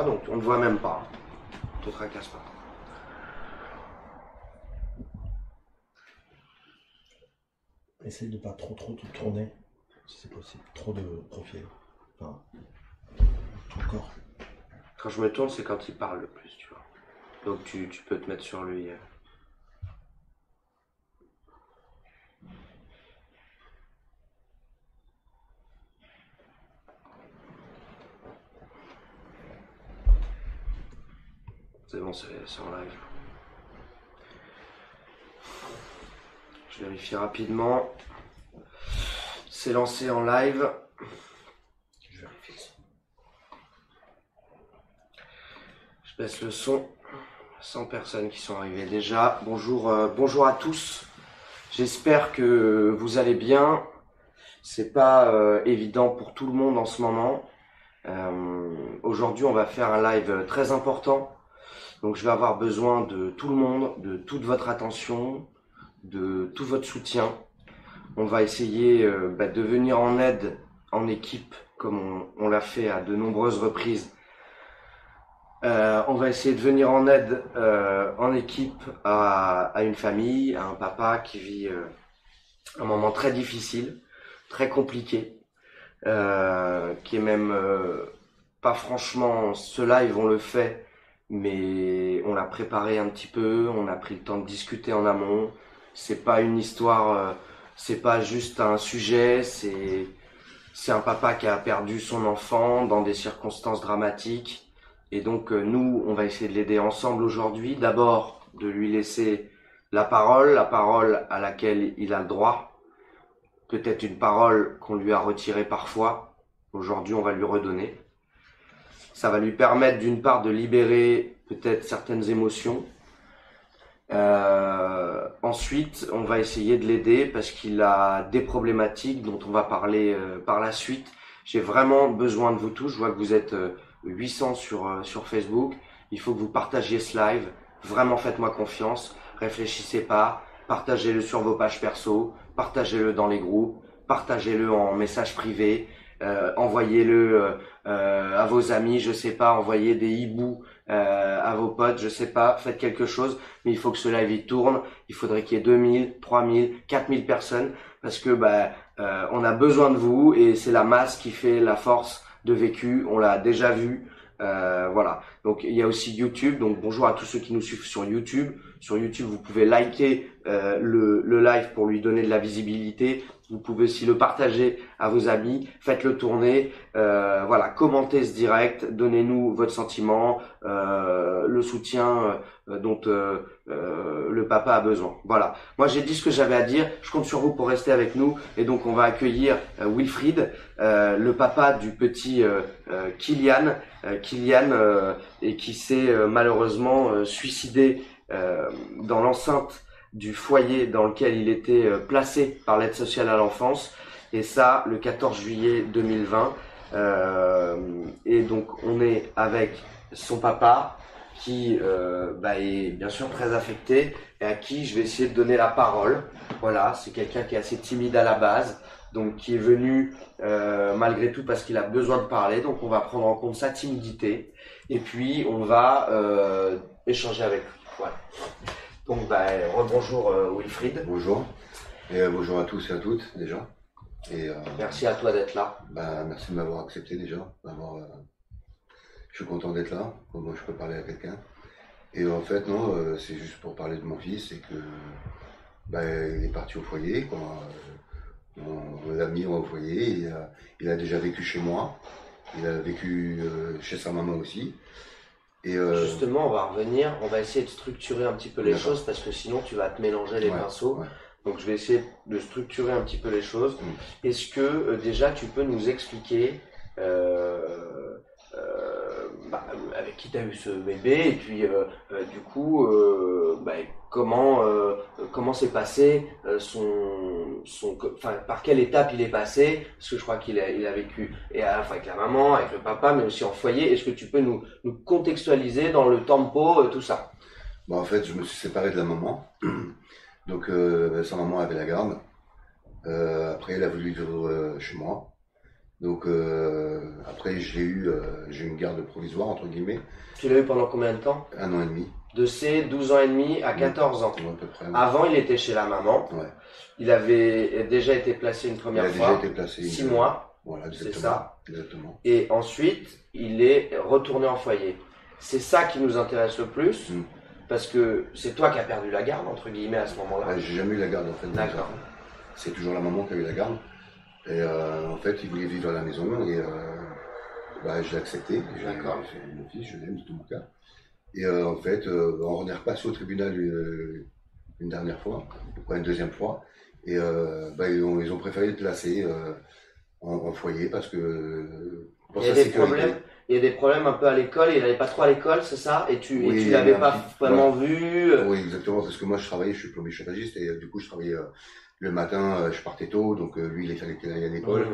vois, donc on ne voit même pas. Ne te tracasse pas. Essaye de pas trop tout tourner, si c'est possible. Trop de profil. Enfin, encore. Quand je me tourne, c'est quand il parle le plus, tu vois. Donc tu peux te mettre sur lui. C'est bon, c'est en live. Je vérifie rapidement. C'est lancé en live. Je vérifie le son. Je baisse le son. 100 personnes qui sont arrivées déjà. Bonjour, bonjour à tous. J'espère que vous allez bien. C'est pas évident pour tout le monde en ce moment. Aujourd'hui, on va faire un live très important. Donc, je vais avoir besoin de tout le monde, de toute votre attention, de tout votre soutien. On va essayer de venir en aide en équipe, comme on l'a fait à de nombreuses reprises. On va essayer de venir en aide en équipe à une famille, à un papa qui vit un moment très difficile, très compliqué, qui est même pas franchement, ce live on le fait, mais on l'a préparé un petit peu, on a pris le temps de discuter en amont. C'est pas une histoire, c'est pas juste un sujet, c'est un papa qui a perdu son enfant dans des circonstances dramatiques. Et donc nous, on va essayer de l'aider ensemble aujourd'hui. D'abord, de lui laisser la parole à laquelle il a le droit. Peut-être une parole qu'on lui a retirée parfois. Aujourd'hui, on va lui redonner. Ça va lui permettre d'une part de libérer peut-être certaines émotions. Ensuite, on va essayer de l'aider parce qu'il a des problématiques dont on va parler par la suite. J'ai vraiment besoin de vous tous. Je vois que vous êtes 800 sur Facebook. Il faut que vous partagiez ce live. Vraiment, faites-moi confiance. Réfléchissez pas. Partagez-le sur vos pages perso. Partagez-le dans les groupes. Partagez-le en message privé. Envoyez-le à vos amis. Je sais pas. Envoyez des hiboux à vos potes. Je sais pas. Faites quelque chose. Mais il faut que ce live il tourne. Il faudrait qu'il y ait 2000, 3000, 4000 personnes parce que on a besoin de vous et c'est la masse qui fait la force de Vécu, on l'a déjà vu, voilà. Donc il y a aussi YouTube, donc bonjour à tous ceux qui nous suivent sur YouTube. Sur YouTube, vous pouvez liker le live pour lui donner de la visibilité. Vous pouvez aussi le partager à vos amis, faites-le tourner, voilà, commentez ce direct, donnez-nous votre sentiment, le soutien dont le papa a besoin. Voilà. Moi j'ai dit ce que j'avais à dire. Je compte sur vous pour rester avec nous et donc on va accueillir Wilfried, le papa du petit Kylian, et qui s'est malheureusement suicidé dans l'enceinte du foyer dans lequel il était placé par l'aide sociale à l'enfance, et ça le 14 juillet 2020. Et donc on est avec son papa qui est bien sûr très affecté et à qui je vais essayer de donner la parole. Voilà, c'est quelqu'un qui est assez timide à la base, donc qui est venu malgré tout parce qu'il a besoin de parler, donc on va prendre en compte sa timidité et puis on va échanger avec lui. Voilà. Donc rebonjour Wilfried. Bonjour, et bonjour à tous et à toutes déjà. Et, merci à toi d'être là. Merci de m'avoir accepté déjà. Je suis content d'être là, moi je peux parler à quelqu'un. Et en fait non, c'est juste pour parler de mon fils et que il est parti au foyer, quoi. On l'a mis au foyer, il a déjà vécu chez moi, il a vécu chez sa maman aussi. Et justement, on va revenir, on va essayer de structurer un petit peu les choses parce que sinon tu vas te mélanger les pinceaux. Ouais. Donc je vais essayer de structurer un petit peu les choses. Est-ce que déjà tu peux nous expliquer avec qui tu as eu ce bébé et puis du coup comment s'est passé par quelle étape il est passé, parce que je crois qu'il a vécu et à la fois avec la maman, avec le papa, mais aussi en foyer. Est-ce que tu peux nous contextualiser dans le tempo tout ça? En fait, je me suis séparé de la maman, donc sa maman avait la garde. Après, elle a voulu vivre chez moi, Donc après j'ai eu une garde provisoire entre guillemets, Tu l'as eu pendant combien de temps? 1 an et demi. De ses 12 ans et demi à 14 ans. Ouais, à peu près. Ouais. Avant, il était chez la maman. Ouais. Il avait déjà été placé une première Il a fois. déjà été placé 6 mois. Voilà, C'est exactement. ça. Exactement. Et ensuite, il est retourné en foyer. C'est ça qui nous intéresse le plus, parce que c'est toi qui as perdu la garde, entre guillemets, à ce moment-là. Ouais, j'ai jamais eu la garde en fait. D'accord. C'est toujours la maman qui a eu la garde. Et en fait, il voulait vivre à la maison et je l'ai accepté. D'accord. C'est mon fils, je l'aime de tout mon cœur. Et en fait, on est repassé au tribunal une dernière fois, une deuxième fois. Et ils ont préféré le placer en foyer parce que pour Il y a sa des problèmes. Il y a des problèmes un peu à l'école. Il n'allait pas trop à l'école, c'est ça? Et tu Oui, l'avais un pas petit- vraiment vu. Oui, exactement, parce que moi je travaillais, je suis plombier chauffagiste et du coup je travaillais le matin, je partais tôt, donc lui il fallait qu'il aille à l'école.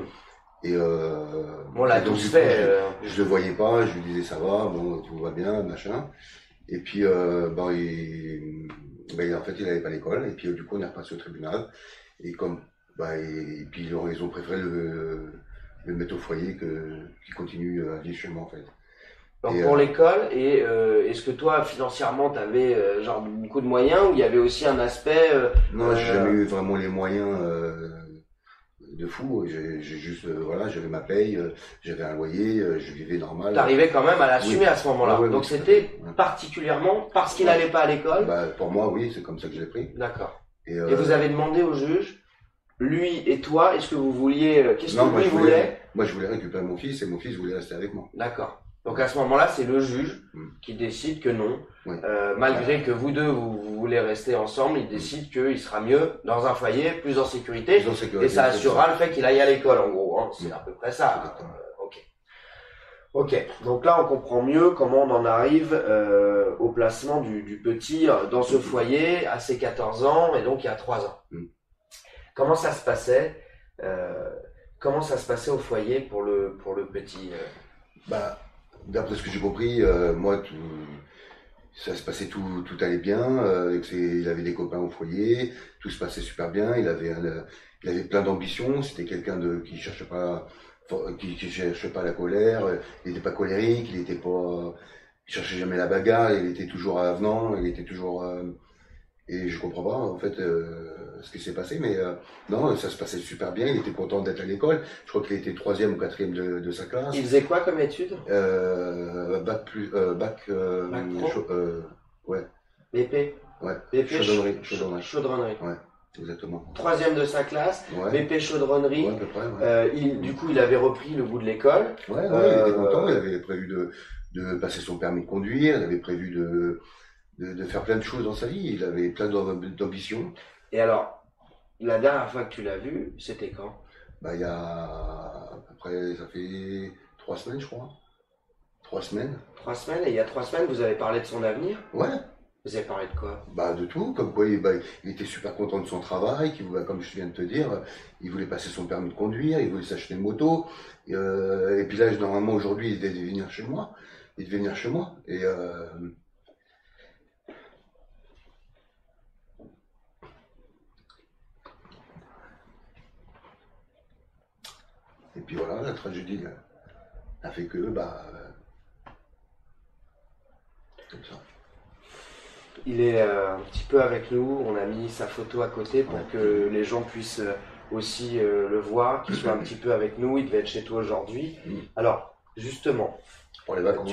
Et On l'a et donc, tous du coup, fait. je le voyais pas, je lui disais ça va, bon tout va bien, machin. Et puis en fait il allait pas à l'école et puis du coup on est repassé au tribunal et puis ils ont préféré le mettre au foyer qu'il continue à vivre chez moi en fait. Donc Et, pour l'école, et est-ce que toi financièrement tu avais genre beaucoup de moyens ou il y avait aussi un aspect Non, j'ai jamais eu vraiment les moyens de fou. J'ai juste, j'avais ma paye, j'avais un loyer, je vivais normal. t'arrivais quand même à l'assumer Oui. à ce moment-là. Ouais, Donc oui, c'était ouais. particulièrement parce qu'il Ouais. n'allait pas à l'école. Pour moi, oui, c'est comme ça que je l'ai pris. D'accord. Et, Et vous avez demandé au juge, lui et toi, est-ce que vous vouliez, qu'est-ce non, que moi lui je voulait? moi je voulais récupérer mon fils et mon fils voulait rester avec moi. D'accord. Donc à ce moment-là, c'est le juge Mm. qui décide que non. Oui. Malgré que vous deux, vous voulez rester ensemble, il décide qu'il sera mieux dans un foyer, plus en sécurité. Plus en sécurité, Et ça c'est assurera ça. le fait qu'il aille à l'école, en gros. Hein. C'est à peu près ça. Exactement. Ok. Ok. Donc là, on comprend mieux comment on en arrive au placement du petit dans ce foyer à ses 14 ans et donc il y a 3 ans. Mm. Comment ça se passait Comment ça se passait au foyer pour le petit D'après ce que j'ai compris, moi, ça se passait tout allait bien. Il avait des copains au foyer, tout se passait super bien. Il avait plein d'ambitions. C'était quelqu'un qui cherchait pas, qui cherchait pas la colère. Il n'était pas colérique. Il cherchait jamais la bagarre. Il était toujours avenant. Il était toujours. Et je comprends pas en fait ce qui s'est passé, mais non, ça se passait super bien. Il était content d'être à l'école. Je crois qu'il était 3e ou 4e de sa classe. Il faisait quoi comme étude? Bac Bac pro? Ouais. BP? Ouais. BP Chaudronnerie. chaudronnerie. Ouais, exactement. 3e de sa classe, Ouais. BP chaudronnerie. Ouais, à peu près. Ouais. Du coup, il avait repris le bout de l'école. Ouais, il était content. Il avait prévu de passer son permis de conduire. Il avait prévu de faire plein de choses dans sa vie. Il avait plein d'ambitions. Et alors, la dernière fois que tu l'as vu, c'était quand? Il y a à peu près, ça fait 3 semaines, je crois. 3 semaines. 3 semaines, et il y a 3 semaines, vous avez parlé de son avenir? Ouais. Vous avez parlé de quoi? De tout, comme quoi il était super content de son travail, comme je viens de te dire, il voulait passer son permis de conduire, il voulait s'acheter une moto, et puis là, normalement, aujourd'hui, il devait venir chez moi, et puis voilà, la tragédie a fait que, comme ça. Il est un petit peu avec nous, on a mis sa photo à côté pour que les gens puissent aussi le voir, qu'il soit un petit peu avec nous, il devait être chez toi aujourd'hui. Alors, justement, Pour les vacances.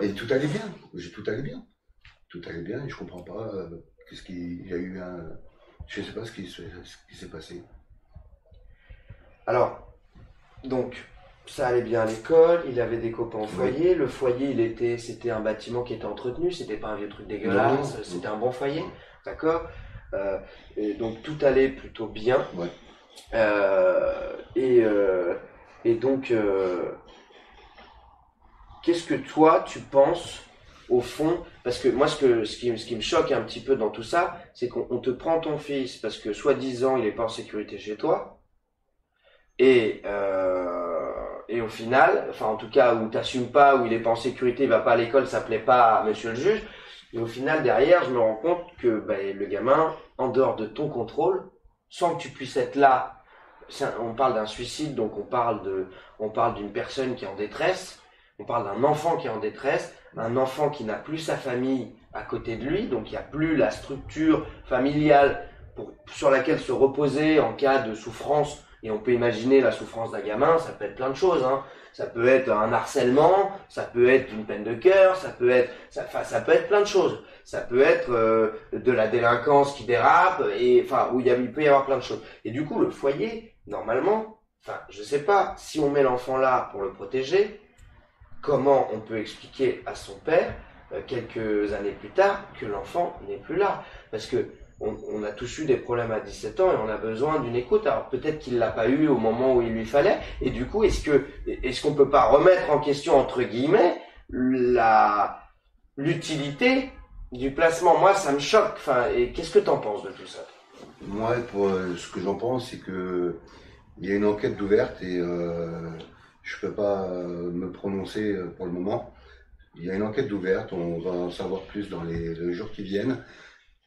Et tout allait bien, tout allait bien. Tout allait bien et je comprends pas il y a eu je sais pas ce qui s'est passé. Alors, donc, ça allait bien à l'école, il avait des copains au foyer, le foyer c'était un bâtiment qui était entretenu, c'était pas un vieux truc dégueulasse, Non. c'était un bon foyer, d'accord? Et donc tout allait plutôt bien. Ouais. Et donc, qu'est-ce que toi tu penses au fond? Parce que moi, ce qui me choque un petit peu dans tout ça, c'est qu'on te prend ton fils parce que soi-disant il est pas en sécurité chez toi. Et au final, enfin en tout cas où t'assumes pas, où il est pas en sécurité, il va pas à l'école, ça plaît pas à monsieur le juge. Et au final derrière, je me rends compte que le gamin, en dehors de ton contrôle, sans que tu puisses être là on parle d'un suicide, donc on parle d'une personne qui est en détresse, on parle d'un enfant qui est en détresse, un enfant qui n'a plus sa famille à côté de lui, donc il n'y a plus la structure familiale sur laquelle se reposer en cas de souffrance. Et on peut imaginer la souffrance d'un gamin, ça peut être plein de choses, hein. Ça peut être un harcèlement, ça peut être une peine de cœur, ça peut être plein de choses. Ça peut être de la délinquance qui dérape, et enfin où il peut y avoir plein de choses. Et du coup, le foyer, normalement, enfin, je sais pas, si on met l'enfant là pour le protéger, comment on peut expliquer à son père quelques années plus tard que l'enfant n'est plus là? Parce que on a tous eu des problèmes à 17 ans et on a besoin d'une écoute. Alors peut-être qu'il l'a pas eu au moment où il lui fallait. Et du coup, est-ce qu'on peut pas remettre en question, entre guillemets, l'utilité du placement? Moi, ça me choque. Enfin, et qu'est-ce que t'en penses de tout ça? Moi, pour ce que j'en pense, c'est que il y a une enquête ouverte et je peux pas me prononcer pour le moment. Il y a une enquête ouverte. On va en savoir plus dans les jours qui viennent.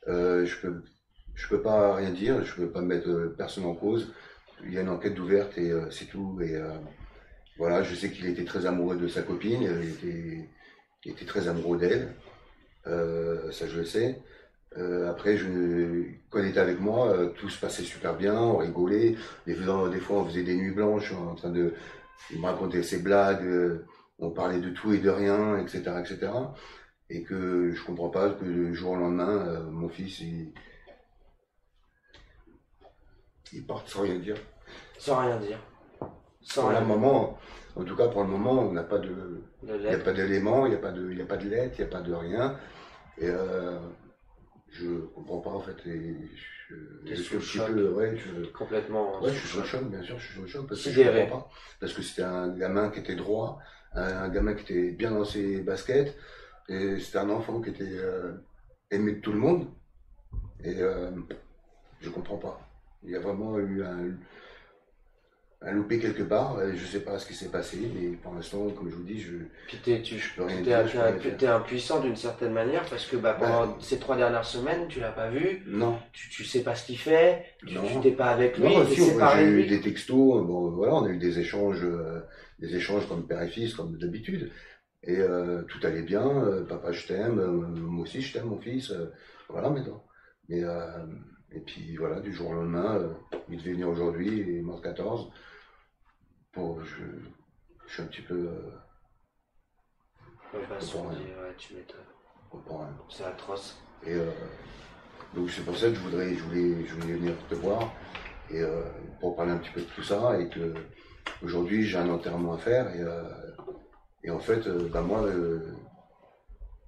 Je peux pas rien dire, je peux pas mettre personne en cause. Il y a une enquête ouverte et c'est tout. Et voilà, je sais qu'il était très amoureux de sa copine, il était très amoureux d'elle. Ça je le sais. Après, quand il était avec moi, tout se passait super bien, on rigolait. Des fois, on faisait des nuits blanches en train de. Il me racontait ses blagues, on parlait de tout et de rien, etc., etc. Et que je comprends pas que le jour au lendemain, mon fils, il parte sans rien dire. Sans rien dire. Pour le moment, en tout cas pour le moment, on n'a pas il n'y a pas d'éléments, il n'y a pas de lettres, il n'y a pas de rien. Et je comprends pas en fait. T'es sous le choc. Complètement. Ouais, je suis sous le choc, bien sûr, je suis sous le choc parce que sidéré. Je comprends pas. Parce que c'était un gamin qui était droit, un gamin qui était bien dans ses baskets. Et c'était un enfant qui était aimé de tout le monde. Et je comprends pas. Il y a vraiment eu un loupé quelque part. Je sais pas ce qui s'est passé, mais pour l'instant, comme je vous dis, je peux rien dire. T'es impuissant d'une certaine manière parce que pendant ces 3 dernières semaines, tu l'as pas vu. Non. Tu sais pas ce qu'il fait. Tu t'es pas avec lui. Non, si, j'ai eu des textos. Bon, voilà, on a eu des échanges comme père et fils, comme d'habitude. Et tout allait bien, papa je t'aime, moi aussi je t'aime mon fils, voilà maintenant. Mais et puis voilà, du jour au lendemain, il devait venir aujourd'hui, il est mort 14. Je suis un petit peu. Tu m'étonnes. Comprends rien. C'est atroce. Et donc c'est pour ça que je voulais venir te voir et pour parler un petit peu de tout ça et que aujourd'hui j'ai un enterrement à faire et en fait, moi,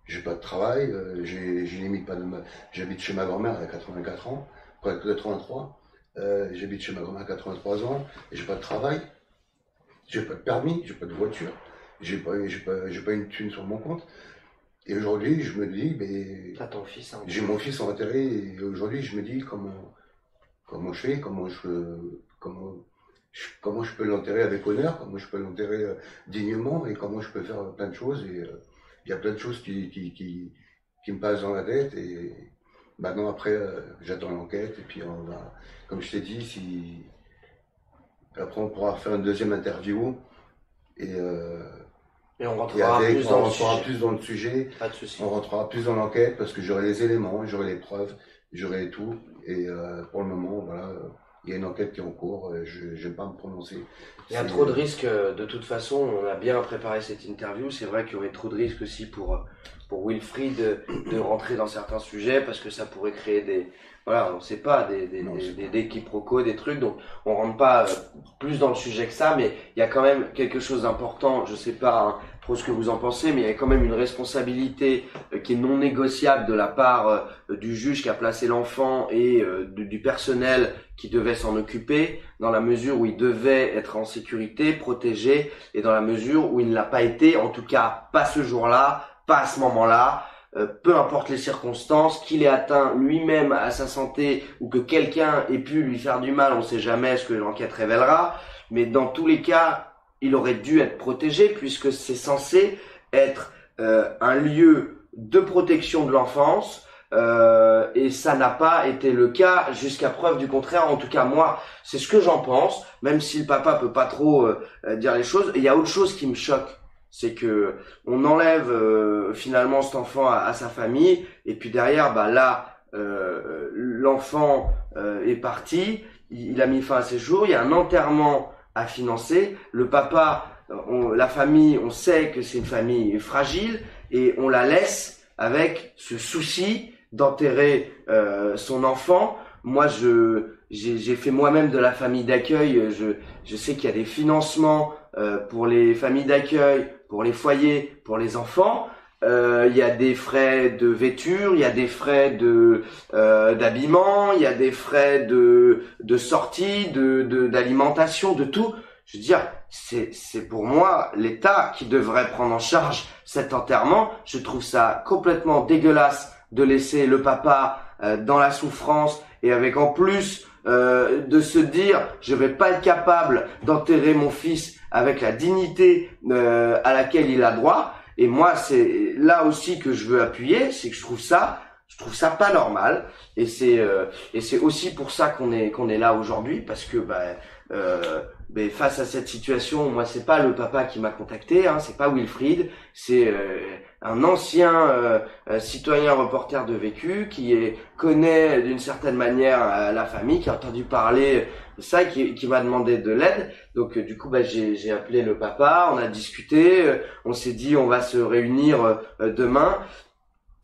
j'ai pas de travail, j'ai limite pas de. J'habite chez ma grand-mère à 84 ans, 83. J'habite chez ma grand-mère à 83 ans, et j'ai pas de travail, j'ai pas de permis, j'ai pas de voiture, j'ai pas une thune sur mon compte. Et aujourd'hui, je me dis, t'as ton fils enterré. J'ai mon fils enterré, et aujourd'hui, je me dis comment je fais, comment je peux l'enterrer avec honneur, comment je peux l'enterrer dignement et comment je peux faire plein de choses. Et il y a plein de choses qui me passent dans la tête. Et maintenant, après, j'attends l'enquête. Et puis, on va, comme je t'ai dit, après, on pourra faire une deuxième interview. Et on rentrera plus dans le sujet. Pas de souci. On rentrera plus dans l'enquête parce que j'aurai les éléments, j'aurai les preuves, j'aurai tout. Et pour le moment, voilà. Il y a une enquête qui est en cours, je ne vais pas me prononcer. Il y a trop de risques, de toute façon, on a bien préparé cette interview, c'est vrai qu'il y aurait trop de risques aussi pour Wilfried de rentrer dans certains sujets, parce que ça pourrait créer on ne sait pas, des quiproquos, des trucs, donc on rentre pas plus dans le sujet que ça, mais il y a quand même quelque chose d'important, je sais pas trop ce que vous en pensez, mais il y a quand même une responsabilité qui est non négociable de la part du juge qui a placé l'enfant et du personnel qui devait s'en occuper, dans la mesure où il devait être en sécurité, protégé, et dans la mesure où il ne l'a pas été, en tout cas pas ce jour-là, pas à ce moment-là, peu importe les circonstances, qu'il ait atteint lui-même à sa santé ou que quelqu'un ait pu lui faire du mal, on ne sait jamais ce que l'enquête révélera, mais dans tous les cas, il aurait dû être protégé puisque c'est censé être un lieu de protection de l'enfance, et ça n'a pas été le cas jusqu'à preuve du contraire. En tout cas, moi, c'est ce que j'en pense, même si le papa peut pas trop dire les choses. Il y a autre chose qui me choque, c'est que on enlève finalement cet enfant à sa famille, et puis derrière, bah là, l'enfant est parti, il a mis fin à ses jours, il y a un enterrement à financer, le papa, la famille, on sait que c'est une famille fragile, et on la laisse avec ce souci d'enterrer son enfant. Moi, j'ai fait moi-même de la famille d'accueil. Je sais qu'il y a des financements pour les familles d'accueil, pour les foyers, pour les enfants. Il y a des frais de vêture, il y a des frais d'habillement, il y a des frais de sortie, d'alimentation, de tout. Je veux dire, c'est pour moi l'État qui devrait prendre en charge cet enterrement. Je trouve ça complètement dégueulasse de laisser le papa dans la souffrance, et avec en plus de se dire je vais pas être capable d'enterrer mon fils avec la dignité à laquelle il a droit. Et moi, c'est là aussi que je veux appuyer, c'est que je trouve ça pas normal, et c'est aussi pour ça qu'on est là aujourd'hui, parce que mais face à cette situation, moi c'est pas le papa qui m'a contacté, hein, c'est pas Wilfried, c'est un ancien citoyen reporter de Vécu qui connaît d'une certaine manière la famille, qui a entendu parler de ça, et qui m'a demandé de l'aide. Donc du coup j'ai appelé le papa, on a discuté, on s'est dit on va se réunir demain.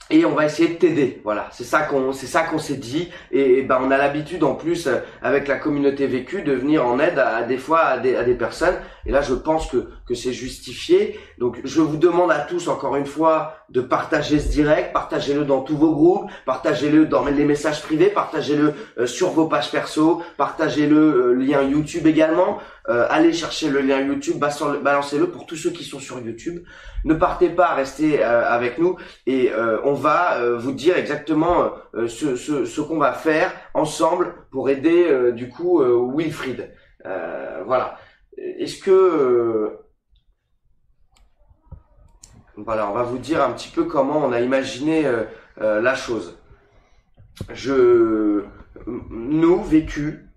Et on va essayer de t'aider, voilà. C'est ça qu'on s'est dit. Et ben on a l'habitude en plus avec la communauté Vécu de venir en aide à des fois à des personnes. Et là je pense que c'est justifié. Donc je vous demande à tous encore une fois de partager ce direct, partagez-le dans tous vos groupes, partagez-le dans les messages privés, partagez-le sur vos pages perso, partagez-le lien YouTube également. Allez chercher le lien YouTube, balancez-le pour tous ceux qui sont sur YouTube. Ne partez pas, restez avec nous, et on va vous dire exactement ce qu'on va faire ensemble pour aider du coup Wilfried. Voilà. Est-ce que voilà, on va vous dire un petit peu comment on a imaginé la chose. Nous Vécu,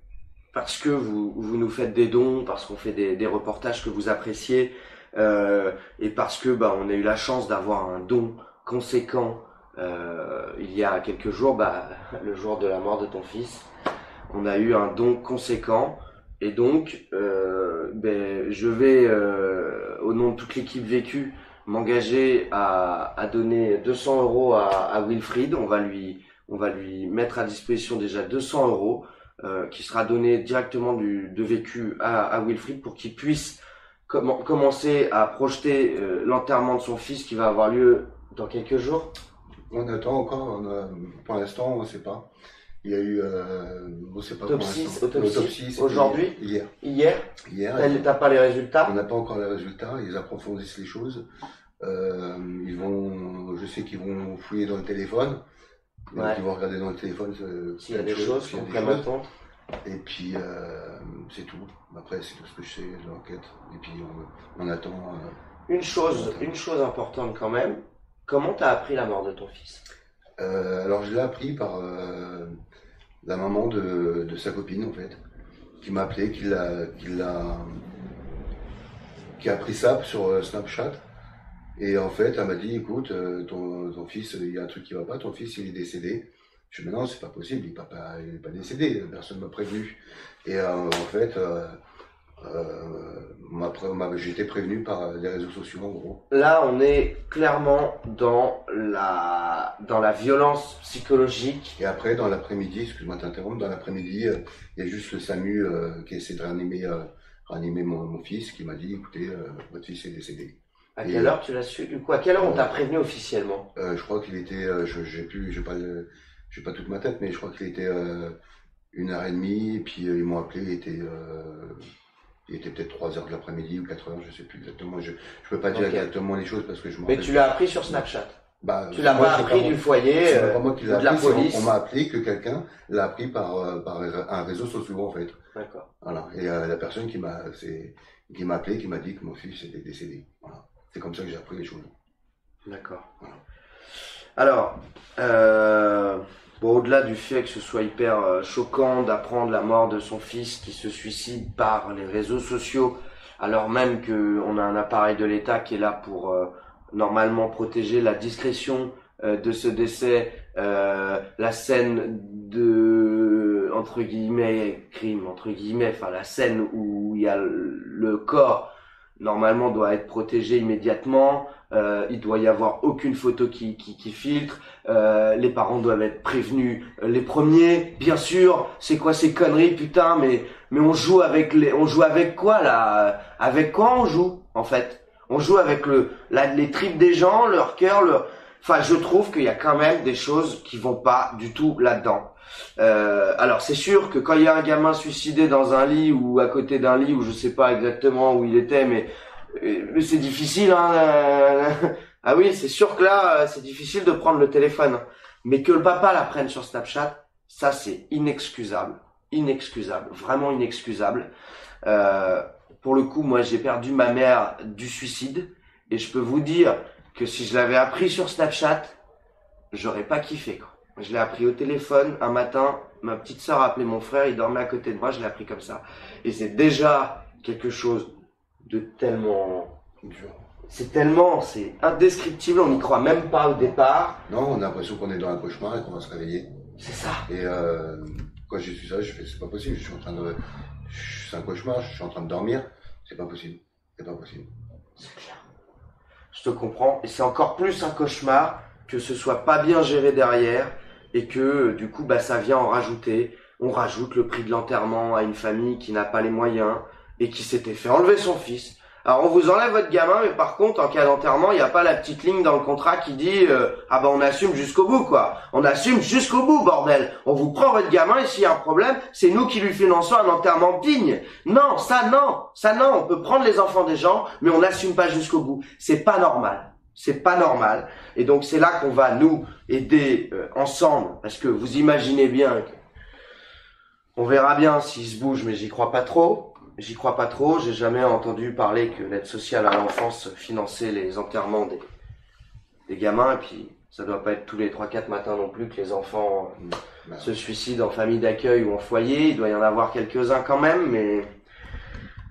parce que vous nous faites des dons, parce qu'on fait des reportages que vous appréciez, et parce que on a eu la chance d'avoir un don conséquent il y a quelques jours, le jour de la mort de ton fils, on a eu un don conséquent, et donc je vais au nom de toute l'équipe Vécu m'engager à donner 200 € à Wilfried. On va lui mettre à disposition déjà 200 € qui sera donné directement de Vécu à Wilfried, pour qu'il puisse commencer à projeter l'enterrement de son fils qui va avoir lieu dans quelques jours. On attend encore, pour l'instant on ne sait pas. Il y a eu, on ne sait pas autopsie aujourd'hui. Hier. T'as pas les résultats? On n'a pas encore les résultats. Ils approfondissent les choses. Je sais qu'ils vont fouiller dans le téléphone. Ouais. Ils vont regarder dans le téléphone s'il y a des choses qu'on peut attendre. Et puis c'est tout. Après c'est tout ce que je sais de l'enquête. Et puis on attend. Une chose importante quand même. Comment t'as appris la mort de ton fils? Alors je l'ai appris par la maman de sa copine en fait, qui m'a appelé, qui a appris ça sur Snapchat. Et en fait, elle m'a dit, écoute, ton fils, il y a un truc qui va pas, ton fils il est décédé. Je lui ai dit, non, c'est pas possible, il n'est pas décédé, personne m'a prévenu. Et en fait, j'ai été prévenu par les réseaux sociaux en gros. Là, on est clairement dans la violence psychologique. Et après, dans l'après-midi, excuse-moi de t'interrompre, dans l'après-midi, il y a juste le SAMU qui essaie de réanimer mon fils, qui m'a dit, écoutez, votre fils est décédé. À quelle heure tu l'as su? Du coup, à quelle heure on t'a prévenu officiellement? Je crois qu'il était, j'ai pas toute ma tête, mais je crois qu'il était 1h30, et puis ils m'ont appelé, il était peut-être 3h de l'après-midi ou 4h, je sais plus exactement. Je peux pas dire exactement les choses parce que je m'en rappelle. Mais tu l'as appris sur Snapchat? Tu l'as pas appris du foyer, c'est pas moi qui l'ai de la appris, police? on m'a appelé que quelqu'un l'a appris par un réseau social en fait. D'accord. Voilà. Et la personne qui m'a appelé, qui m'a dit que mon fils était décédé. Voilà. C'est comme ça que j'ai appris les choses. D'accord. Voilà. Alors, bon, au-delà du fait que ce soit hyper choquant d'apprendre la mort de son fils qui se suicide par les réseaux sociaux, alors même qu'on a un appareil de l'État qui est là pour normalement protéger la discrétion de ce décès, la scène de entre guillemets crime entre guillemets, enfin la scène où il y a le corps normalement doit être protégé immédiatement. Il doit y avoir aucune photo qui filtre. Les parents doivent être prévenus les premiers. Bien sûr, c'est quoi ces conneries, putain, mais on joue avec quoi là? Avec quoi on joue en fait? On joue avec les tripes des gens, leur cœur, Enfin, je trouve qu'il y a quand même des choses qui vont pas du tout là-dedans. Alors c'est sûr que quand il y a un gamin suicidé dans un lit ou à côté d'un lit, ou je sais pas exactement où il était, mais c'est difficile, hein. Ah oui, c'est sûr que là, c'est difficile de prendre le téléphone. Mais que le papa la prenne sur Snapchat, ça c'est inexcusable. Inexcusable. Vraiment inexcusable. Pour le coup, moi j'ai perdu ma mère du suicide. Et je peux vous dire que si je l'avais appris sur Snapchat, j'aurais pas kiffé, quoi. Je l'ai appris au téléphone un matin. Ma petite sœur a appelé mon frère, il dormait à côté de moi, je l'ai appris comme ça. Et c'est déjà quelque chose de tellement dur. C'est indescriptible, on n'y croit même pas au départ. Non, on a l'impression qu'on est dans un cauchemar et qu'on va se réveiller. C'est ça. Et quand j'ai su ça, je fais c'est pas possible, c'est un cauchemar, je suis en train de dormir, c'est pas possible. C'est pas possible. C'est clair. Je te comprends. Et c'est encore plus un cauchemar que ce soit pas bien géré derrière et que du coup ça vient en rajouter. On rajoute le prix de l'enterrement à une famille qui n'a pas les moyens et qui s'était fait enlever son fils. Alors on vous enlève votre gamin, mais par contre en cas d'enterrement, il n'y a pas la petite ligne dans le contrat qui dit on assume jusqu'au bout, quoi. On assume jusqu'au bout, bordel. On vous prend votre gamin et s'il y a un problème, c'est nous qui lui finançons un enterrement digne. Non, ça non. On peut prendre les enfants des gens, mais on n'assume pas jusqu'au bout. C'est pas normal. C'est pas normal. Et donc c'est là qu'on va nous aider ensemble, parce que vous imaginez bien que on verra bien s'il se bouge, mais j'y crois pas trop. J'ai jamais entendu parler que l'aide sociale à l'enfance finançait les enterrements des gamins, et puis ça doit pas être tous les 3-4 matins non plus que les enfants se suicident en famille d'accueil ou en foyer. Il doit y en avoir quelques-uns quand même, mais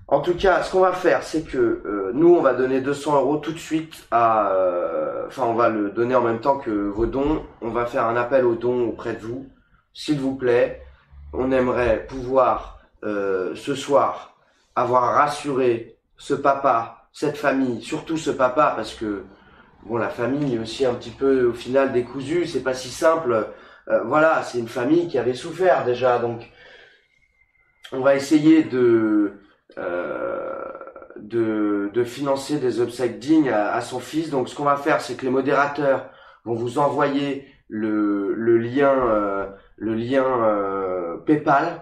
en tout cas, ce qu'on va faire, c'est que nous, on va donner 200 € tout de suite on va le donner en même temps que vos dons. On va faire un appel aux dons auprès de vous. S'il vous plaît, on aimerait pouvoir ce soir avoir rassuré ce papa, cette famille, surtout ce papa, parce que bon, la famille est aussi un petit peu au final décousue, c'est pas si simple. Voilà, c'est une famille qui avait souffert déjà, donc on va essayer de financer des obsèques dignes à son fils. Donc ce qu'on va faire, c'est que les modérateurs vont vous envoyer le lien PayPal.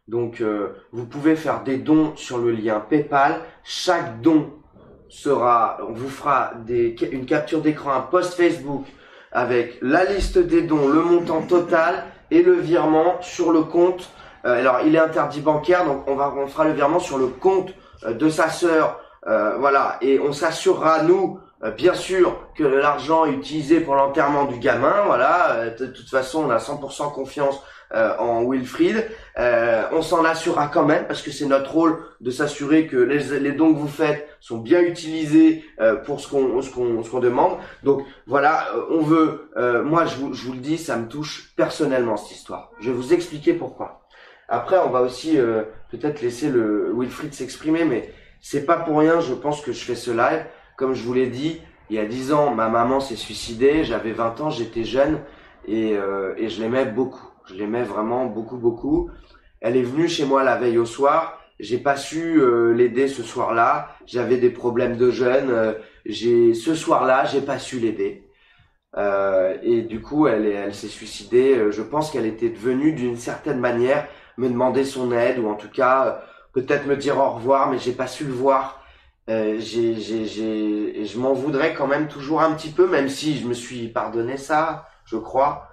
Donc vous pouvez faire des dons sur le lien PayPal. Chaque don on vous fera une capture d'écran, un post Facebook avec la liste des dons, le montant total et le virement sur le compte. Alors il est interdit bancaire, donc on fera le virement sur le compte de sa sœur. Voilà, et on s'assurera nous bien sûr que l'argent est utilisé pour l'enterrement du gamin. Voilà, de toute façon on a 100% confiance en Wilfried. On s'en assurera quand même parce que c'est notre rôle de s'assurer que les dons que vous faites sont bien utilisés pour ce qu'on demande. Donc voilà, on veut. Moi, je vous le dis, ça me touche personnellement cette histoire. Je vais vous expliquer pourquoi. Après, on va aussi peut-être laisser le Wilfried s'exprimer, mais c'est pas pour rien. Je pense que je fais ce live. Comme je vous l'ai dit, il y a 10 ans, ma maman s'est suicidée. J'avais 20 ans, j'étais jeune et je l'aimais beaucoup. Je l'aimais vraiment beaucoup. Elle est venue chez moi la veille au soir. J'ai pas su l'aider ce soir-là. J'avais des problèmes de jeûne. Ce soir-là, j'ai pas su l'aider. Et du coup, elle s'est suicidée. Je pense qu'elle était venue d'une certaine manière me demander son aide ou en tout cas peut-être me dire au revoir, mais j'ai pas su le voir. Je m'en voudrais quand même toujours un petit peu, même si je me suis pardonné ça, je crois.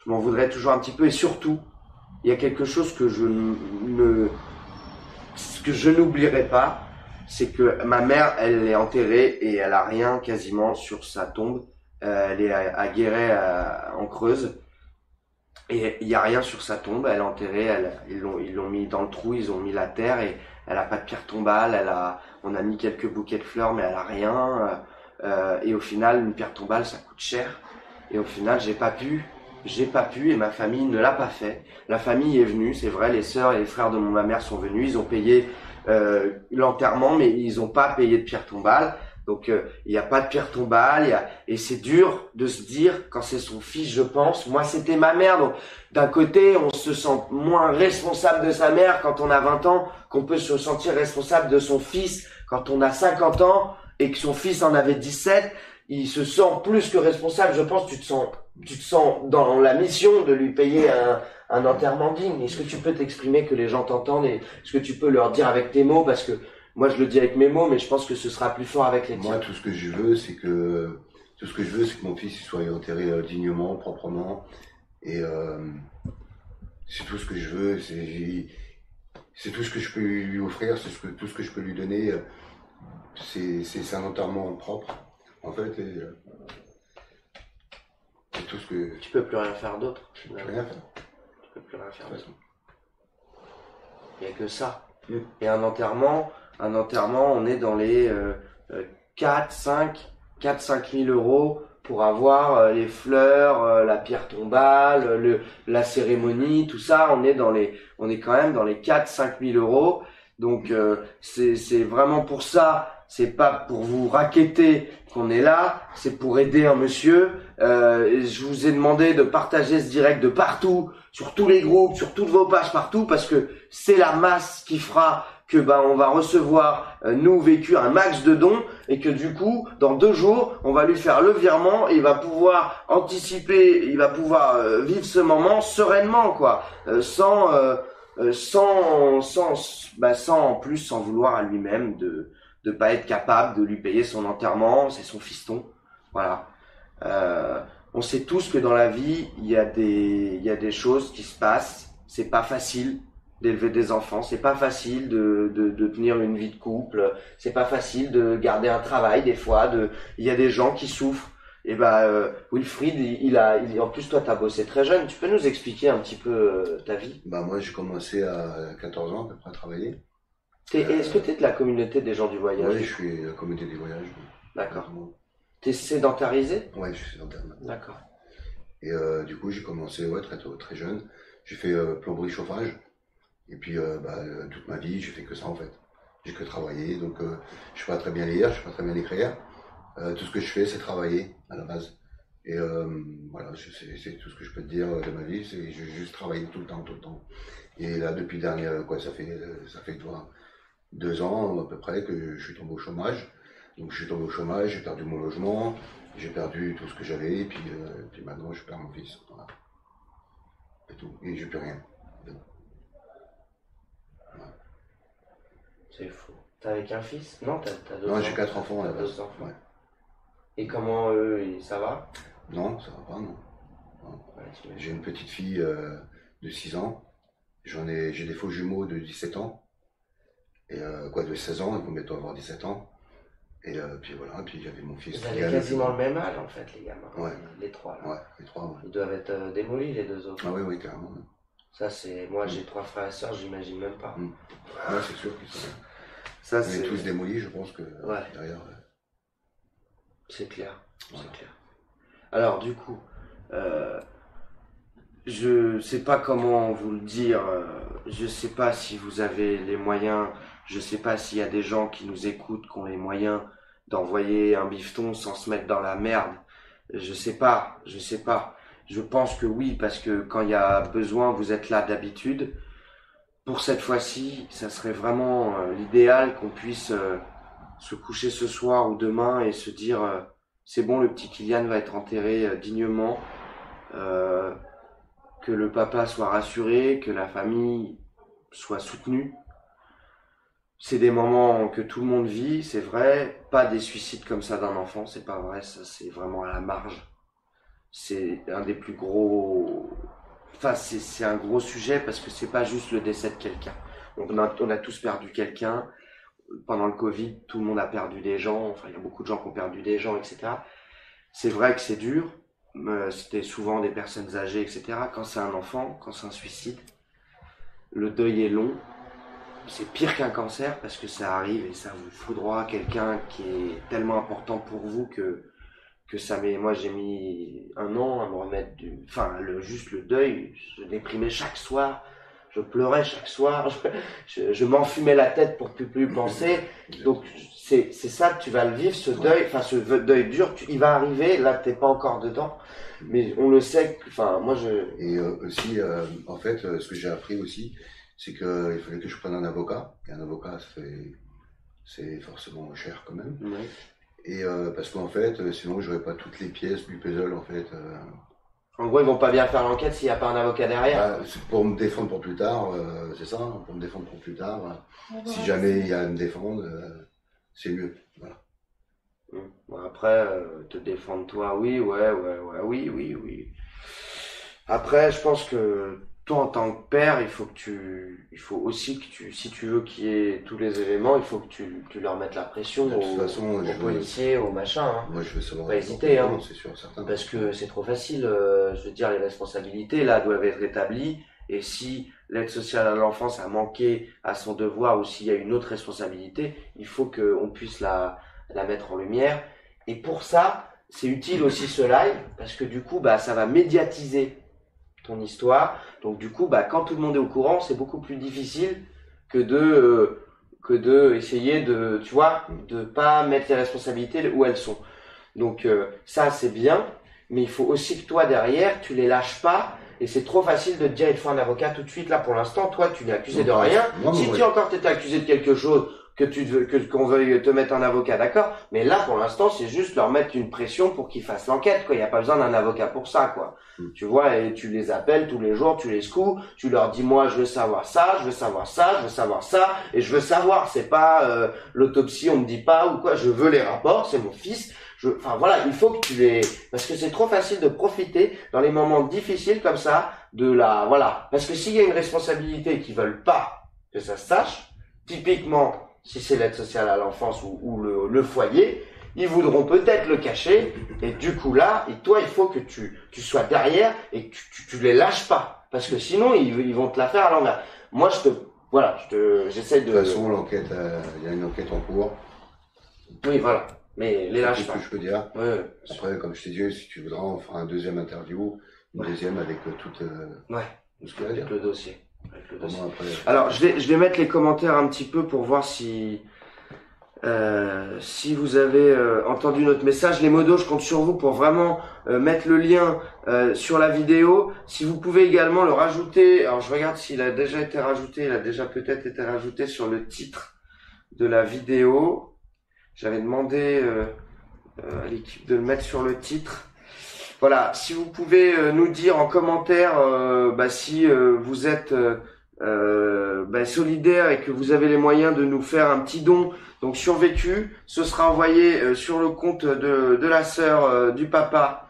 Je m'en voudrais toujours un petit peu et surtout, il y a quelque chose que je n'oublierai pas, c'est que ma mère, elle est enterrée et elle a rien quasiment sur sa tombe. Elle est à Guéret, en Creuse. Et il y a rien sur sa tombe. Elle est enterrée. Ils l'ont mis dans le trou. Ils ont mis la terre et elle a pas de pierre tombale. On a mis quelques bouquets de fleurs, mais elle a rien. Et au final, une pierre tombale, ça coûte cher. Et au final, j'ai pas pu, et ma famille ne l'a pas fait. La famille est venue, c'est vrai, les sœurs et les frères de ma mère sont venus, ils ont payé l'enterrement, mais ils ont pas payé de pierre tombale. Donc il n'y a pas de pierre tombale, et c'est dur de se dire quand c'est son fils, je pense. Moi, c'était ma mère, donc d'un côté, on se sent moins responsable de sa mère quand on a 20 ans qu'on peut se sentir responsable de son fils quand on a 50 ans et que son fils en avait 17. Il se sent plus que responsable, je pense. Tu te sens dans la mission de lui payer un enterrement digne. Est-ce que tu peux t'exprimer, que les gens t'entendent, et est-ce que tu peux leur dire avec tes mots, parce que moi je le dis avec mes mots, mais je pense que ce sera plus fort avec les tiens. Moi, tout ce que je veux, c'est que mon fils il soit enterré dignement, proprement, et c'est tout ce que je veux. C'est tout ce que je peux lui offrir, tout ce que je peux lui donner. C'est un enterrement propre, en fait. Et, c'est tout ce que. Tu peux plus rien faire d'autre. Je peux rien faire. Tu peux plus rien faire De toute d'autre. façon. Il n'y a que ça. Et un enterrement, on est dans les 4-5 000 euros pour avoir les fleurs, la pierre tombale, la cérémonie, tout ça. On est quand même dans les 4-5 000 euros. Donc c'est vraiment pour ça. C'est pas pour vous racketter qu'on est là, c'est pour aider un monsieur. Je vous ai demandé de partager ce direct de partout, sur tous les groupes, sur toutes vos pages, partout, parce que c'est la masse qui fera que on va recevoir, nous vécu, un max de dons, et que du coup, dans 2 jours, on va lui faire le virement, et il va pouvoir anticiper, il va pouvoir vivre ce moment sereinement, quoi, sans en plus, sans vouloir à lui-même de pas être capable de lui payer son enterrement. C'est son fiston, voilà. On sait tous que dans la vie, il y a des choses qui se passent. C'est pas facile d'élever des enfants, c'est pas facile de tenir une vie de couple, c'est pas facile de garder un travail des fois. Il y a des gens qui souffrent. Et Wilfried, en plus toi t'as bossé très jeune. Tu peux nous expliquer un petit peu ta vie? Moi, j'ai commencé à 14 ans à peu près à travailler. Est-ce que t'es de la communauté des gens du voyage? Oui, je suis à la communauté des voyages. D'accord. T'es sédentarisé? Ouais, je suis sédentaire. D'accord. Et du coup, j'ai commencé très tôt, très jeune. J'ai fait plomberie chauffage. Et puis, toute ma vie, j'ai fait que ça en fait. J'ai que travaillé. Donc, je sais pas très bien lire, je sais pas très bien écrire. Tout ce que je fais, c'est travailler à la base. Et voilà, c'est tout ce que je peux te dire de ma vie. C'est j'ai juste travaillé tout le temps, tout le temps. Et là, depuis dernière, ça fait 2 ans à peu près que je suis tombé au chômage. Donc, je suis tombé au chômage, j'ai perdu mon logement, j'ai perdu tout ce que j'avais, et puis maintenant, je perds mon fils. Voilà. Et tout. Et j'ai plus rien. Voilà. C'est fou. T'as avec un fils? Non, t'as 2 Non, enfants. j'ai 4 enfants à la T'as base. 2 enfants. Ouais. Et comment eux, ça va? Non, ça va pas, non. Ouais, J'ai une petite fille de 6 ans. J'ai des faux jumeaux de 17 ans. Et de 16 ans, ils vont bientôt avoir 17 ans. Et puis voilà, puis j'avais mon fils. Vous avez quasiment le même âge en fait, les gamins. Ouais. Les 3 là. Ouais, les 3, ouais. Ils doivent être démolis, les 2 autres. Ah oui, carrément. Ouais. Ça, c'est. Moi, j'ai 3 frères et sœurs, j'imagine même pas. Ouais, c'est sûr qu'ils sont. Ça, On est tous démolis, je pense que derrière. C'est clair. Voilà. C'est clair. Alors, du coup, je sais pas comment vous le dire. Je sais pas si vous avez les moyens. Je sais pas s'il y a des gens qui nous écoutent, qui ont les moyens d'envoyer un bifton sans se mettre dans la merde. Je sais pas. Je pense que oui, parce que quand il y a besoin, vous êtes là d'habitude. Pour cette fois-ci, ça serait vraiment l'idéal qu'on puisse se coucher ce soir ou demain et se dire c'est bon, le petit Kylian va être enterré dignement, que le papa soit rassuré, que la famille soit soutenue. C'est des moments que tout le monde vit, c'est vrai, pas des suicides comme ça d'un enfant, c'est pas vrai, ça c'est vraiment à la marge. C'est un des plus gros... Enfin, c'est un gros sujet parce que c'est pas juste le décès de quelqu'un. On a tous perdu quelqu'un. Pendant le Covid, tout le monde a perdu des gens. Enfin, il y a beaucoup de gens qui ont perdu des gens, etc. c'est vrai que c'est dur. C'était souvent des personnes âgées, etc. Quand c'est un enfant, quand c'est un suicide, le deuil est long. C'est pire qu'un cancer parce que ça arrive et ça vous foudroie quelqu'un qui est tellement important pour vous que ça met. Moi, j'ai mis 1 an à me remettre juste le deuil. Je déprimais chaque soir. Je pleurais chaque soir. Je m'enfumais la tête pour plus penser. Donc, c'est ça, tu vas le vivre, ce deuil. Enfin, ce deuil dur, il va arriver. Là, t'es pas encore dedans. Mais on le sait. Enfin, moi, Et aussi, en fait, ce que j'ai appris aussi, c'est qu'il fallait que je prenne un avocat. Et un avocat, c'est forcément cher quand même. Ouais. Et parce qu'en fait, sinon, j'aurais pas toutes les pièces du puzzle, en fait. En gros, ils vont pas bien faire l'enquête s'il n'y a pas un avocat derrière. C'est pour me défendre pour plus tard, c'est ça, pour me défendre pour plus tard. Si jamais il y a à me défendre, c'est mieux. Voilà. Bon, après, te défendre toi, oui, ouais, oui. Après, je pense que toi, en tant que père, il faut aussi que si tu veux qu'il y ait tous les éléments, il faut que tu leur mettes la pression De toute façon, aux policiers, aux machins, hein. Moi, je veux savoir. Pas hésiter, hein. C'est sûr, certain. Parce que c'est trop facile, je veux dire, les responsabilités, là, doivent être rétablies. Et si l'aide sociale à l'enfance a manqué à son devoir ou s'il y a une autre responsabilité, il faut qu'on puisse la mettre en lumière. Et pour ça, c'est utile aussi ce live, parce que du coup, ça va médiatiser ton histoire. Donc du coup, quand tout le monde est au courant, c'est beaucoup plus difficile que de essayer de, tu vois, de pas mettre les responsabilités où elles sont. Donc ça, c'est bien, mais il faut aussi que toi, derrière, tu les lâches pas. Et c'est trop facile de te dire, il te faut un avocat tout de suite. Là, pour l'instant, toi, tu n'es accusé de rien. Si tu encore t'étais accusé de quelque chose, qu'on veuille te mettre un avocat, d'accord. Mais là, pour l'instant, c'est juste leur mettre une pression pour qu'ils fassent l'enquête, quoi. Il n'y a pas besoin d'un avocat pour ça, quoi. Tu vois, et tu les appelles tous les jours, tu les secoues, tu leur dis, moi, je veux savoir ça, je veux savoir ça, je veux savoir ça, et je veux savoir. C'est pas l'autopsie, on me dit pas ou quoi. Je veux les rapports, c'est mon fils. Enfin voilà, il faut que parce que c'est trop facile de profiter dans les moments difficiles comme ça voilà. Parce que s'il y a une responsabilité et qu'ils veulent pas que ça se sache, typiquement, si c'est l'aide sociale à l'enfance ou le foyer, ils voudront peut-être le cacher, et du coup là, et toi, il faut que tu sois derrière et que tu les lâches pas. Parce que sinon, ils vont te la faire à l'envers. Moi, j'essaie de... De toute façon, l'enquête, il y a une enquête en cours. Oui, voilà. Mais les lâche pas. C'est ce que je peux dire. Ouais. Après, comme je t'ai dit, si tu voudras, on fera un deuxième interview, une deuxième avec tout ce qu'il y a à dire. Avec le dossier. Après, alors, je vais mettre les commentaires un petit peu pour voir si vous avez entendu notre message. Les modos, je compte sur vous pour vraiment mettre le lien sur la vidéo. Si vous pouvez également le rajouter, alors je regarde s'il a déjà été rajouté, il a déjà peut-être été rajouté sur le titre de la vidéo. J'avais demandé à l'équipe de le mettre sur le titre. Voilà, si vous pouvez nous dire en commentaire si vous êtes solidaire et que vous avez les moyens de nous faire un petit don, donc survécu, ce sera envoyé sur le compte de la sœur du papa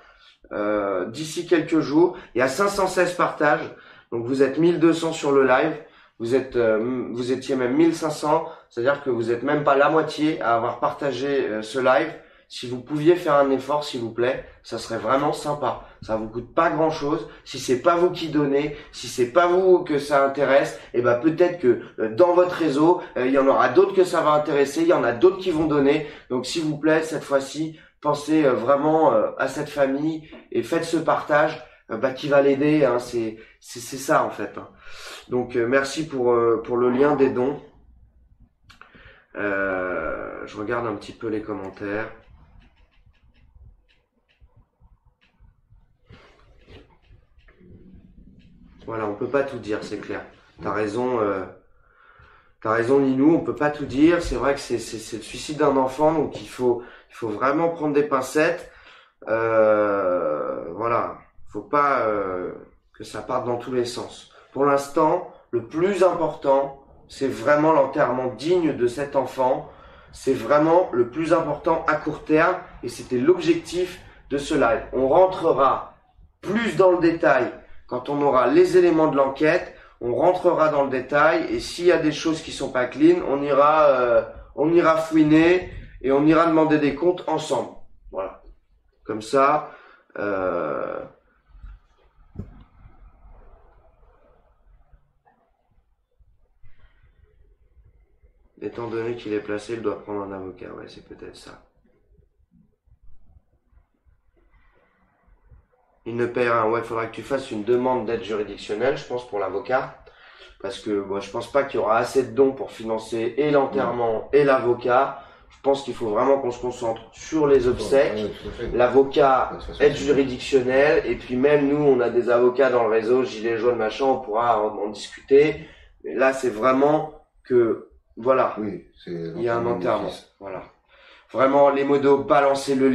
d'ici quelques jours. Il y a 516 partages, donc vous êtes 1200 sur le live. Vous étiez même 1500, c'est-à-dire que vous êtes même pas la moitié à avoir partagé ce live. Si vous pouviez faire un effort, s'il vous plaît, ça serait vraiment sympa. Ça vous coûte pas grand-chose. Si c'est pas vous qui donnez, si c'est pas vous que ça intéresse, peut-être que dans votre réseau, il y en aura d'autres que ça va intéresser, il y en a d'autres qui vont donner. Donc s'il vous plaît, cette fois-ci, pensez vraiment à cette famille et faites ce partage qui va l'aider, hein. C'est ça en fait, hein. Donc merci pour le lien des dons. Je regarde un petit peu les commentaires. Voilà, on peut pas tout dire, c'est clair. T'as raison, Ninou, on peut pas tout dire. C'est vrai que c'est le suicide d'un enfant, donc il faut vraiment prendre des pincettes. Voilà, faut pas que ça parte dans tous les sens. Pour l'instant, le plus important, c'est vraiment l'enterrement digne de cet enfant. C'est vraiment le plus important à court terme, et c'était l'objectif de ce live. On rentrera plus dans le détail quand on aura les éléments de l'enquête. On rentrera dans le détail, et s'il y a des choses qui sont pas clean, on ira fouiner et on ira demander des comptes ensemble. Voilà. comme ça. Étant donné qu'il est placé, il doit prendre un avocat. Ouais, c'est peut-être ça. Il ne paie rien. Ouais, il faudra que tu fasses une demande d'aide juridictionnelle, je pense, pour l'avocat. Parce que moi, je pense pas qu'il y aura assez de dons pour financer et l'enterrement et l'avocat. Je pense qu'il faut vraiment qu'on se concentre sur les obsèques, l'avocat, aide juridictionnelle, et puis même nous, on a des avocats dans le réseau, Gilets jaunes, machin, on pourra en discuter. Mais là, c'est vraiment que, voilà, Oui, il y a un enterrement. Voilà. Vraiment, les modos, balancez le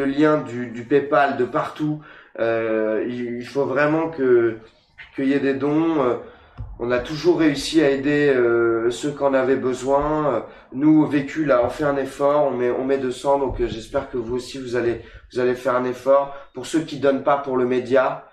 lien du PayPal de partout. Il faut vraiment qu'il y ait des dons. On a toujours réussi à aider ceux qui en avaient besoin. Nous, au Vécu, là, on fait un effort, on met 200, donc j'espère que vous aussi, vous allez faire un effort. Pour ceux qui donnent pas pour le média,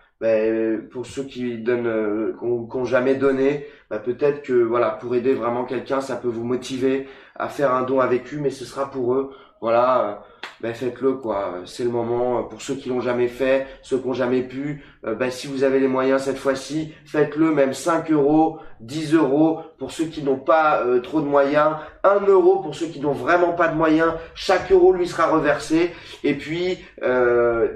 pour ceux qui donnent, qu'ont jamais donné, peut-être que voilà, pour aider vraiment quelqu'un, ça peut vous motiver à faire un don à Vécu, mais ce sera pour eux. Voilà, faites-le quoi. C'est le moment. Pour ceux qui l'ont jamais fait, ceux qui ont jamais pu, si vous avez les moyens cette fois-ci, faites-le. Même 5 euros, 10 euros pour ceux qui n'ont pas trop de moyens, 1 euro pour ceux qui n'ont vraiment pas de moyens. Chaque euro lui sera reversé. Et puis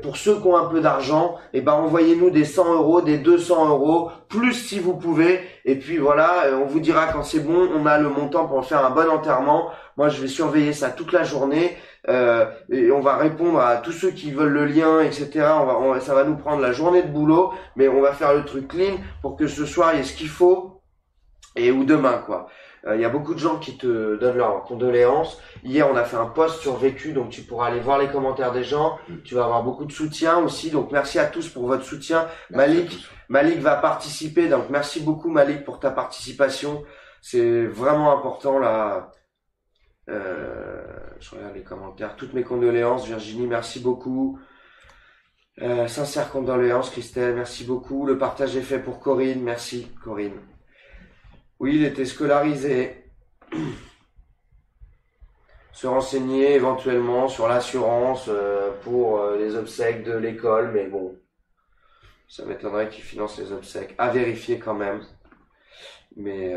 pour ceux qui ont un peu d'argent, envoyez-nous des 100 euros, des 200 euros, plus si vous pouvez. Et puis voilà, on vous dira quand c'est bon. On a le montant pour faire un bon enterrement. Moi, je vais surveiller ça toute la journée et on va répondre à tous ceux qui veulent le lien, etc. Ça va nous prendre la journée de boulot, mais on va faire le truc clean pour que ce soir il y ait ce qu'il faut et ou demain quoi. Il y a beaucoup de gens qui te donnent leurs condoléances. Hier, on a fait un post sur Vécu, donc tu pourras aller voir les commentaires des gens. Tu vas avoir beaucoup de soutien aussi, donc merci à tous pour votre soutien. Malik va participer, donc merci beaucoup Malik pour ta participation. C'est vraiment important là. Je regarde les commentaires. Toutes mes condoléances, Virginie, merci beaucoup. Sincères condoléances, Christelle, merci beaucoup. Le partage est fait pour Corinne, merci Corinne. Oui, il était scolarisé. Se renseigner éventuellement sur l'assurance pour les obsèques de l'école, mais bon, ça m'étonnerait qu'il finance les obsèques. À vérifier quand même. Mais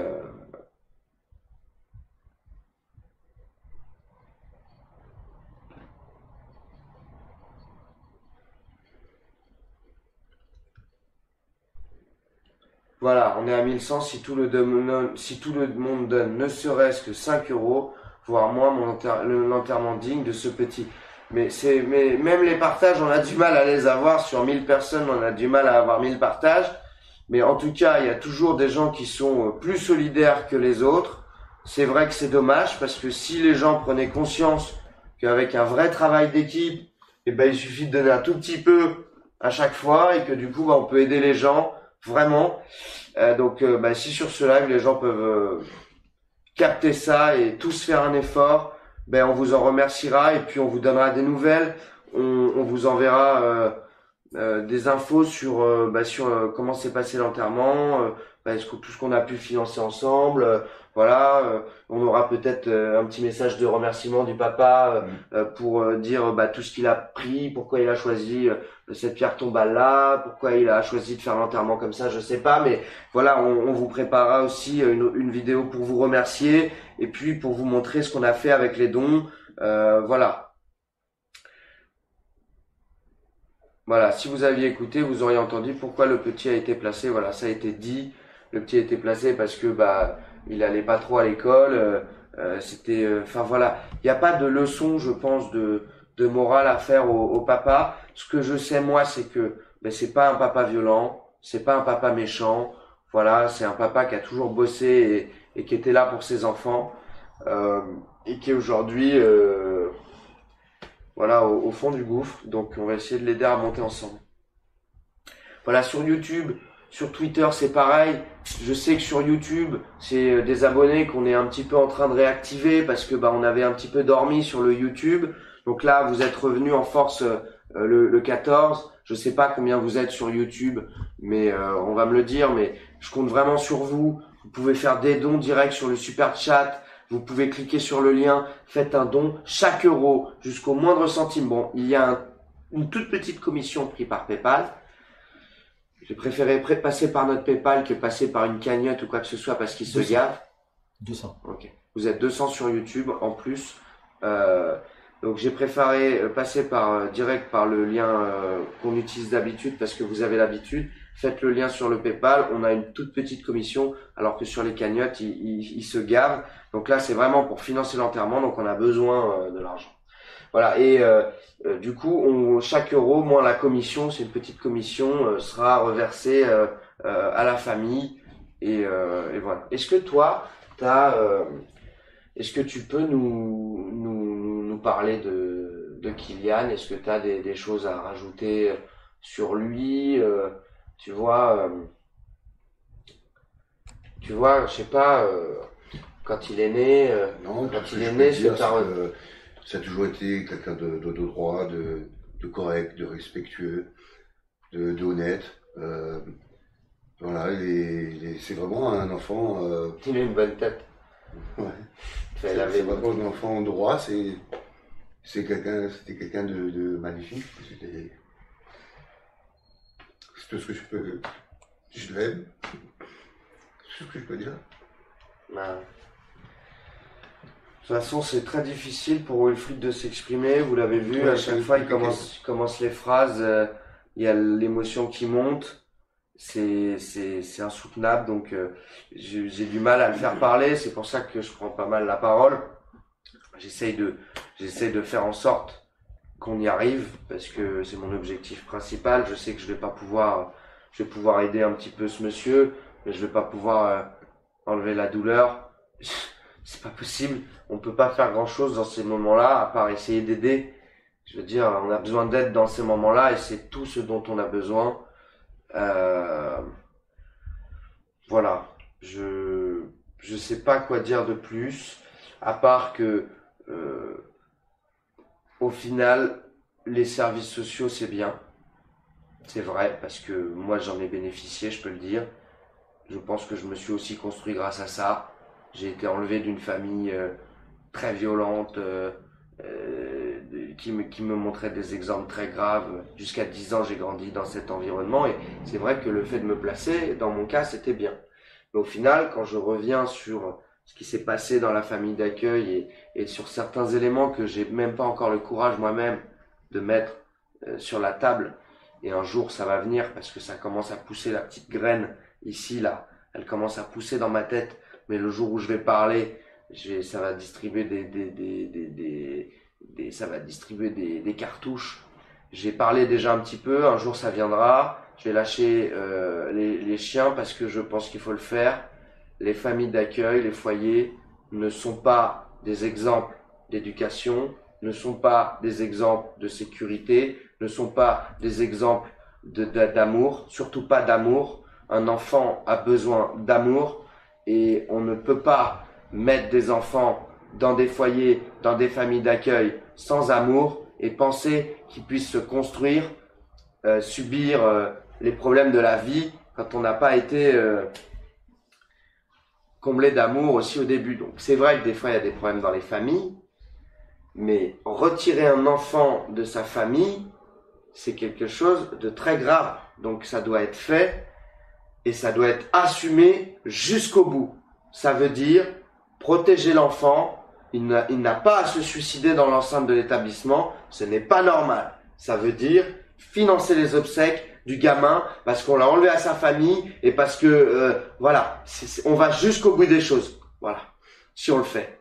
voilà, on est à 1100. Si tout le monde donne ne serait-ce que 5 euros, voire moins, l'enterrement digne de ce petit. Mais même les partages, on a du mal à les avoir. Sur 1000 personnes, on a du mal à avoir 1000 partages. Mais en tout cas, il y a toujours des gens qui sont plus solidaires que les autres. C'est vrai que c'est dommage parce que si les gens prenaient conscience qu'avec un vrai travail d'équipe, il suffit de donner un tout petit peu à chaque fois et que du coup, on peut aider les gens. Vraiment. Donc, si sur ce live, les gens peuvent capter ça et tous faire un effort, on vous en remerciera et puis on vous donnera des nouvelles. On vous enverra des infos sur comment s'est passé l'enterrement, tout ce qu'on a pu financer ensemble. On aura peut-être un petit message de remerciement du papa pour dire tout ce qu'il a pris, pourquoi il a choisi cette pierre tombale là, pourquoi il a choisi de faire l'enterrement comme ça, je sais pas, mais voilà, on vous préparera aussi une vidéo pour vous remercier et puis pour vous montrer ce qu'on a fait avec les dons. Voilà, si vous aviez écouté, vous auriez entendu pourquoi le petit a été placé. Voilà, ça a été dit. Le petit a été placé parce que il allait pas trop à l'école. Il n'y a pas de leçon, je pense, de morale à faire au papa. Ce que je sais moi, c'est que c'est pas un papa violent, c'est pas un papa méchant. Voilà, c'est un papa qui a toujours bossé et qui était là pour ses enfants et qui est aujourd'hui au fond du gouffre. Donc on va essayer de l'aider à monter ensemble. Voilà, sur YouTube, sur Twitter, c'est pareil. Je sais que sur YouTube, c'est des abonnés qu'on est un petit peu en train de réactiver parce que on avait un petit peu dormi sur le YouTube. Donc là, vous êtes revenus en force le 14. Je sais pas combien vous êtes sur YouTube, mais on va me le dire. Mais je compte vraiment sur vous. Vous pouvez faire des dons directs sur le super chat. Vous pouvez cliquer sur le lien, faites un don, chaque euro jusqu'au moindre centime. Bon, il y a une toute petite commission prise par PayPal. J'ai préféré passer par notre PayPal que passer par une cagnotte ou quoi que ce soit parce qu'il se 200. gave. 200. Ok. Vous êtes 200 sur YouTube en plus. Donc j'ai préféré passer direct par le lien qu'on utilise d'habitude parce que vous avez l'habitude. Faites le lien sur le PayPal, on a une toute petite commission alors que sur les cagnottes, ils se gavent. Donc là, c'est vraiment pour financer l'enterrement, donc on a besoin de l'argent. Voilà, et du coup, chaque euro, moins la commission, c'est une petite commission, sera reversée à la famille. Et voilà. Est-ce que toi, est-ce que tu peux nous parler de Kylian? Est-ce que tu as des choses à rajouter sur lui? Tu vois, je sais pas, quand il est né, Non, quand tout ce il que est je né, peux dire, c'est un... c'est que ça a toujours été quelqu'un de droit, de correct, de respectueux, de honnête. Voilà, c'est vraiment un enfant. Il a une bonne tête. Ouais. Enfin, il C'est avait... vraiment un enfant droit. C'était quelqu'un de magnifique. C'est tout ce que je peux. Je l'aime. C'est tout ce que je peux dire. Bah, de toute façon, c'est très difficile pour Wilfried de s'exprimer. Vous l'avez vu, Ouais, à chaque c'est fois, il compliqué. commence les phrases, il y a l'émotion qui monte. C'est insoutenable, donc j'ai du mal à le faire parler. C'est pour ça que je prends pas mal la parole. J'essaye de faire en sorte qu'on y arrive parce que c'est mon objectif principal. Je sais que je vais pouvoir aider un petit peu ce monsieur, mais je vais pas pouvoir enlever la douleur. C'est pas possible. On peut pas faire grand chose dans ces moments-là à part essayer d'aider. Je veux dire, on a besoin d'aide dans ces moments-là et c'est tout ce dont on a besoin. Voilà. Je sais pas quoi dire de plus à part que au final, les services sociaux, c'est bien. C'est vrai, parce que moi, j'en ai bénéficié, je peux le dire. Je pense que je me suis aussi construit grâce à ça. J'ai été enlevé d'une famille très violente, qui me montrait des exemples très graves. Jusqu'à 10 ans, j'ai grandi dans cet environnement. Et c'est vrai que le fait de me placer, dans mon cas, c'était bien. Mais au final, quand je reviens sur ce qui s'est passé dans la famille d'accueil et sur certains éléments que j'ai même pas encore le courage moi-même de mettre sur la table, et un jour ça va venir parce que ça commence à pousser la petite graine ici là, elle commence à pousser dans ma tête, mais le jour où je vais parler, ça va distribuer ça va distribuer des cartouches. J'ai parlé déjà un petit peu, un jour ça viendra, je vais lâcher les chiens parce que je pense qu'il faut le faire. Les familles d'accueil, les foyers ne sont pas des exemples d'éducation, ne sont pas des exemples de sécurité, ne sont pas des exemples d'amour, surtout pas d'amour. Un enfant a besoin d'amour et on ne peut pas mettre des enfants dans des foyers, dans des familles d'accueil sans amour et penser qu'ils puissent se construire, subir les problèmes de la vie quand on n'a pas été comblé d'amour aussi au début. Donc c'est vrai que des fois il y a des problèmes dans les familles, mais retirer un enfant de sa famille, c'est quelque chose de très grave. Donc ça doit être fait et ça doit être assumé jusqu'au bout. Ça veut dire protéger l'enfant. Il n'a pas à se suicider dans l'enceinte de l'établissement. Ce n'est pas normal. Ça veut dire financer les obsèques du gamin parce qu'on l'a enlevé à sa famille et parce que voilà, on va jusqu'au bout des choses. Voilà, si on le fait.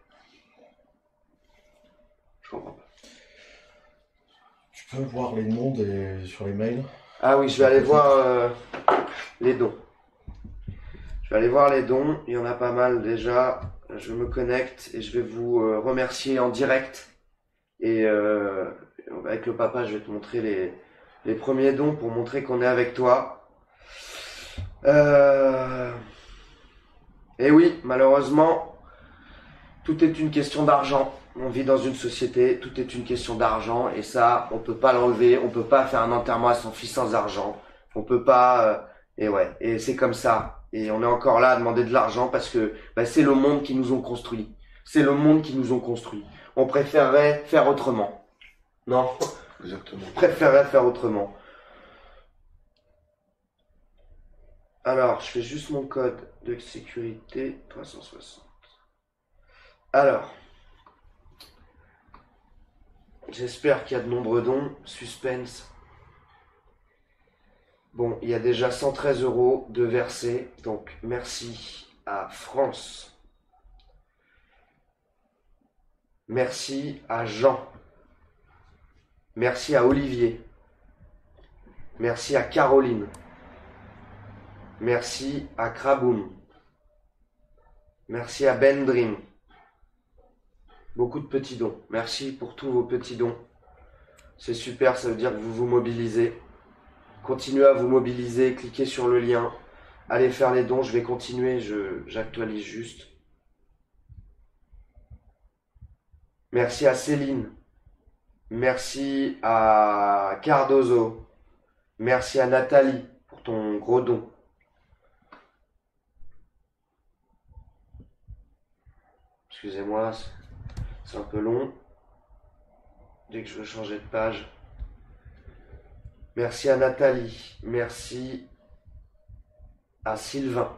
Je comprends pas. Tu peux voir les noms sur les mails. Ah oui, je vais aller voir les dons. Je vais aller voir les dons. Il y en a pas mal déjà. Je me connecte et je vais vous remercier en direct. Et avec le papa, je vais te montrer les premiers dons pour montrer qu'on est avec toi. Et oui, malheureusement, tout est une question d'argent. On vit dans une société, tout est une question d'argent et ça, on peut pas l'enlever. On peut pas faire un enterrement à son fils sans argent. On peut pas. Et ouais, et c'est comme ça. Et on est encore là à demander de l'argent parce que c'est le monde qui nous ont construit. C'est le monde qui nous ont construit. On préférerait faire autrement. Non. Exactement. préférerais faire autrement. Alors, je fais juste mon code de sécurité 360. Alors, j'espère qu'il y a de nombreux dons. Suspense. Bon, il y a déjà 113 € de versés. Donc, merci à France. Merci à Jean. Merci à Olivier. Merci à Caroline. Merci à Kraboum. Merci à Ben Dream. Beaucoup de petits dons. Merci pour tous vos petits dons. C'est super, ça veut dire que vous vous mobilisez. Continuez à vous mobiliser, cliquez sur le lien. Allez faire les dons, je vais continuer, j'actualise juste. Merci à Céline. Merci à Cardozo. Merci à Nathalie pour ton gros don. Excusez-moi, c'est un peu long. Dès que je veux changer de page. Merci à Nathalie. Merci à Sylvain.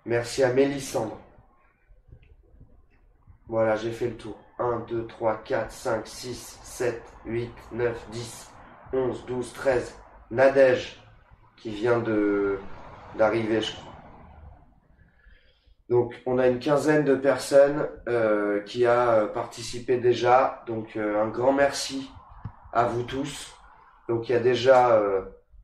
Merci à Mélissandre. Voilà, j'ai fait le tour. 1, 2, 3, 4, 5, 6, 7, 8, 9, 10, 11, 12, 13. Nadège qui vient d'arriver, je crois. Donc, on a une quinzaine de personnes qui a participé déjà. Donc, un grand merci à vous tous. Donc, il y a déjà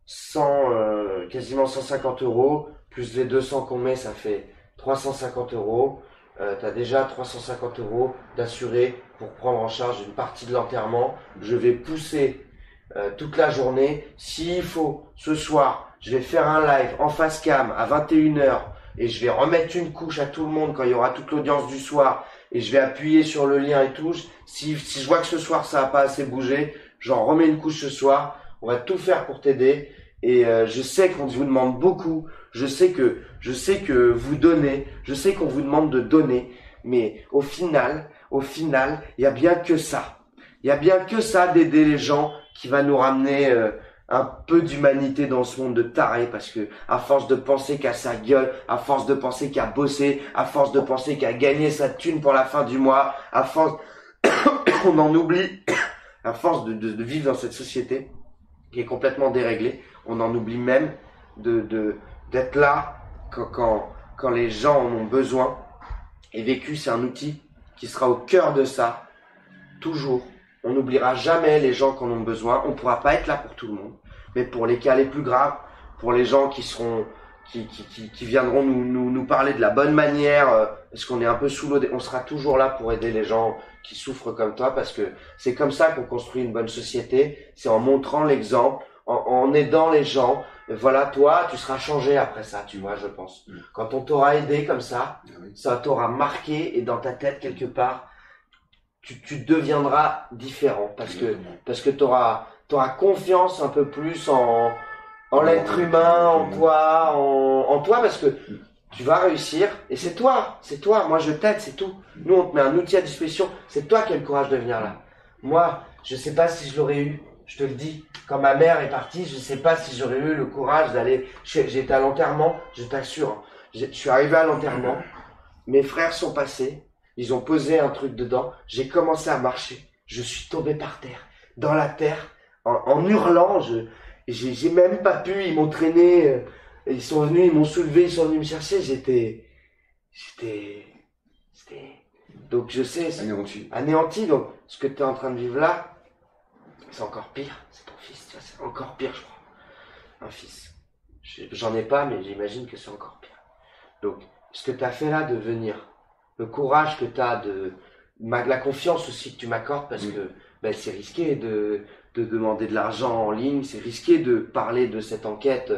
100, quasiment 150 €, plus les 200 qu'on met, ça fait 350 €. Tu as déjà 350 € d'assurés pour prendre en charge une partie de l'enterrement. Je vais pousser toute la journée. S'il faut, ce soir, je vais faire un live en face cam à 21 h. Et je vais remettre une couche à tout le monde quand il y aura toute l'audience du soir. Et je vais appuyer sur le lien et tout. Si je vois que ce soir ça n'a pas assez bougé, j'en remets une couche ce soir. On va tout faire pour t'aider. Et je sais qu'on vous demande beaucoup. Je sais que vous donnez. Je sais qu'on vous demande de donner. Mais au final, il y a bien que ça. Il y a bien que ça d'aider les gens qui va nous ramener un peu d'humanité dans ce monde de tarés, parce que à force de penser qu'à sa gueule, à force de penser qu'à bosser, à force de penser qu'à gagner sa thune pour la fin du mois, à force on en oublie, à force de vivre dans cette société qui est complètement déréglée, on en oublie même d'être là quand les gens en ont besoin. Et Vécu, c'est un outil qui sera au cœur de ça, toujours. On n'oubliera jamais les gens qui en ont besoin. On ne pourra pas être là pour tout le monde. Mais pour les cas les plus graves, pour les gens qui viendront nous parler de la bonne manière, parce qu'on est un peu sous l'eau, on sera toujours là pour aider les gens qui souffrent comme toi, parce que c'est comme ça qu'on construit une bonne société. C'est en montrant l'exemple, en aidant les gens. Voilà, toi, tu seras changé après ça, tu vois, je pense. Quand on t'aura aidé comme ça, ça t'aura marqué, et dans ta tête, quelque part, tu deviendras différent, parce que t'auras confiance un peu plus en l'être humain, en toi, parce que tu vas réussir, et c'est toi, moi je t'aide, c'est tout. Nous on te met un outil à disposition, c'est toi qui as le courage de venir là. Moi, je sais pas si je l'aurais eu, je te le dis, quand ma mère est partie, je sais pas si j'aurais eu le courage d'aller, j'étais à l'enterrement, je t'assure, je suis arrivé à l'enterrement, mes frères sont passés, ils ont posé un truc dedans, j'ai commencé à marcher, je suis tombé par terre, dans la terre, en hurlant, j'ai même pas pu, ils m'ont traîné, ils sont venus, ils m'ont soulevé, ils sont venus me chercher, donc je sais, anéanti, donc ce que tu es en train de vivre là, c'est encore pire, c'est ton fils, tu vois, c'est encore pire, je crois, un fils. J'en ai pas, mais j'imagine que c'est encore pire. Donc, ce que tu as fait là de venir, le courage que tu as la confiance aussi que tu m'accordes, parce que c'est risqué de demander de l'argent en ligne, c'est risqué de parler de cette enquête.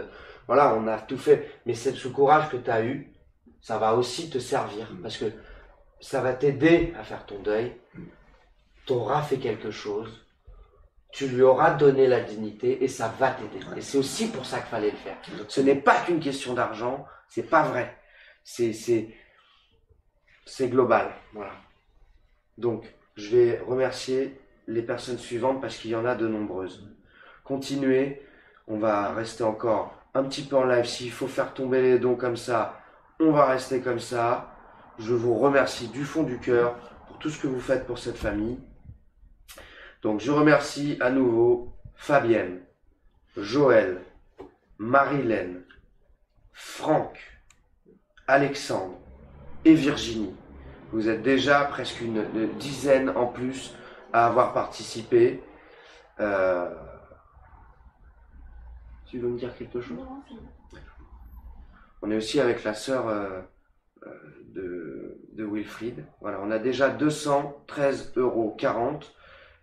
Voilà, on a tout fait. Mais ce courage que tu as eu, ça va aussi te servir, parce que ça va t'aider à faire ton deuil. Tu auras fait quelque chose, tu lui auras donné la dignité, et ça va t'aider. Et c'est aussi pour ça qu'il fallait le faire. Ce n'est pas qu'une question d'argent, c'est pas vrai. C'est global, voilà. Donc, je vais remercier les personnes suivantes parce qu'il y en a de nombreuses. Continuez, on va rester encore un petit peu en live. S'il faut faire tomber les dons comme ça, on va rester comme ça. Je vous remercie du fond du cœur pour tout ce que vous faites pour cette famille. Donc je remercie à nouveau Fabienne, Joël, Marilène, Franck, Alexandre et Virginie. Vous êtes déjà presque une dizaine en plus à avoir participé. Tu veux me dire quelque chose? On est aussi avec la sœur de Wilfried. Voilà, on a déjà 213,40 €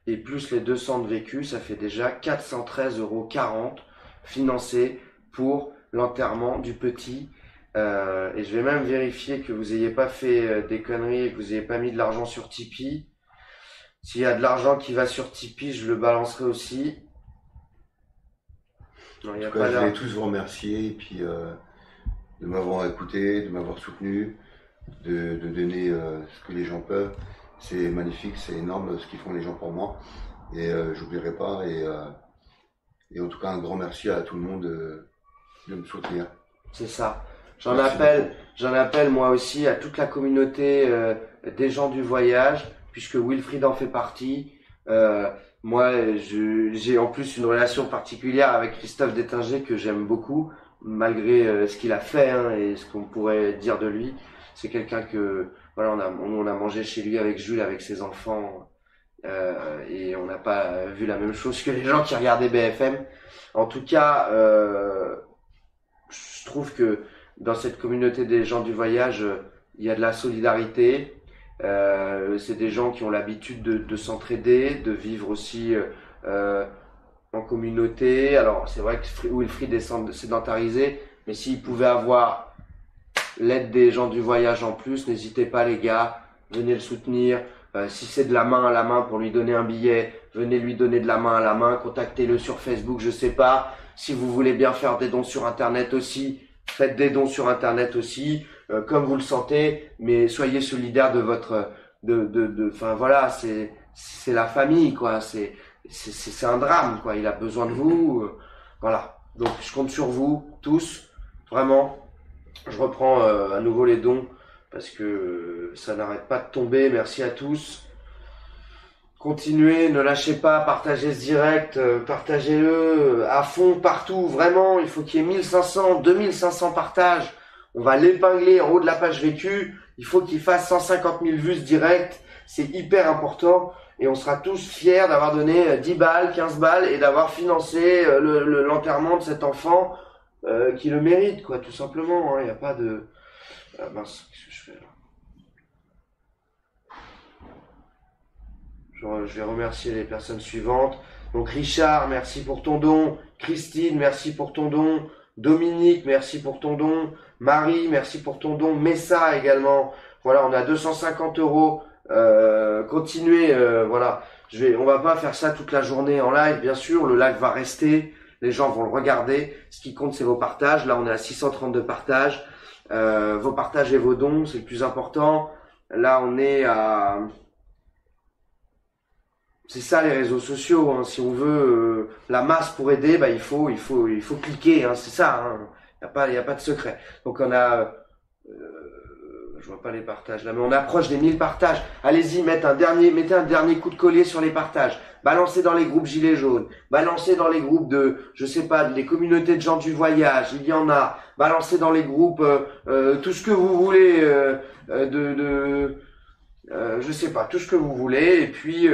et plus les 200 de vécu, ça fait déjà 413,40 € financés pour l'enterrement du petit. Et je vais même vérifier que vous n'ayez pas fait des conneries et que vous n'ayez pas mis de l'argent sur Tipeee. S'il y a de l'argent qui va sur Tipeee, je le balancerai aussi. Non, il y a pas je voulais tous vous remercier et puis de m'avoir écouté, de m'avoir soutenu, de donner ce que les gens peuvent. C'est magnifique, c'est énorme ce qu'ils font les gens pour moi. Et j'oublierai pas. Et en tout cas, un grand merci à tout le monde de me soutenir. C'est ça. J'en appelle moi aussi à toute la communauté des gens du voyage, puisque Wilfried en fait partie. Moi, j'ai en plus une relation particulière avec Christophe Détinger que j'aime beaucoup, malgré ce qu'il a fait et ce qu'on pourrait dire de lui. C'est quelqu'un que voilà, on a mangé chez lui avec Jules, avec ses enfants, et on n'a pas vu la même chose que les gens qui regardaient BFM. En tout cas, je trouve que dans cette communauté des gens du voyage, il y a de la solidarité. C'est des gens qui ont l'habitude de s'entraider, de vivre aussi en communauté. Alors c'est vrai que Wilfried est sédentarisé, mais s'il pouvait avoir l'aide des gens du voyage en plus, n'hésitez pas les gars, venez le soutenir. Si c'est de la main à la main pour lui donner un billet, venez lui donner de la main à la main, contactez-le sur Facebook, je sais pas. Si vous voulez bien faire des dons sur Internet aussi, faites des dons sur Internet aussi, comme vous le sentez, mais soyez solidaires de votre, enfin voilà, c'est la famille quoi, c'est un drame quoi, il a besoin de vous, voilà. Donc je compte sur vous tous, vraiment. Je reprends à nouveau les dons parce que ça n'arrête pas de tomber. Merci à tous. Continuez, ne lâchez pas, partagez ce direct, partagez-le à fond partout, vraiment, il faut qu'il y ait 1500, 2500 partages. On va l'épingler en haut de la page vécu, il faut qu'il fasse 150 000 vues ce direct, c'est hyper important et on sera tous fiers d'avoir donné 10 balles, 15 balles et d'avoir financé l'enterrement de cet enfant qui le mérite, quoi, tout simplement, il n'y a pas de... Ah mince, qu'est-ce que je fais là? Je vais remercier les personnes suivantes. Donc Richard, merci pour ton don. Christine, merci pour ton don. Dominique, merci pour ton don. Marie, merci pour ton don. Messa également. Voilà, on a 250 €. Continuez, voilà. On va pas faire ça toute la journée en live, bien sûr. Le live va rester. Les gens vont le regarder. Ce qui compte, c'est vos partages. Là, on est à 632 partages. Vos partages et vos dons, c'est le plus important. Là, on est à... C'est ça les réseaux sociaux, hein. Si on veut la masse pour aider, bah il faut cliquer, hein. C'est ça, hein. Y a pas de secret. Donc on a, je vois pas les partages là, mais on approche des 1000 partages. Allez-y, mettez un dernier coup de collier sur les partages. Balancez dans les groupes Gilets jaunes, balancez dans les groupes de, je sais pas, des communautés de gens du voyage, il y en a. Balancez dans les groupes tout ce que vous voulez je sais pas, tout ce que vous voulez, et puis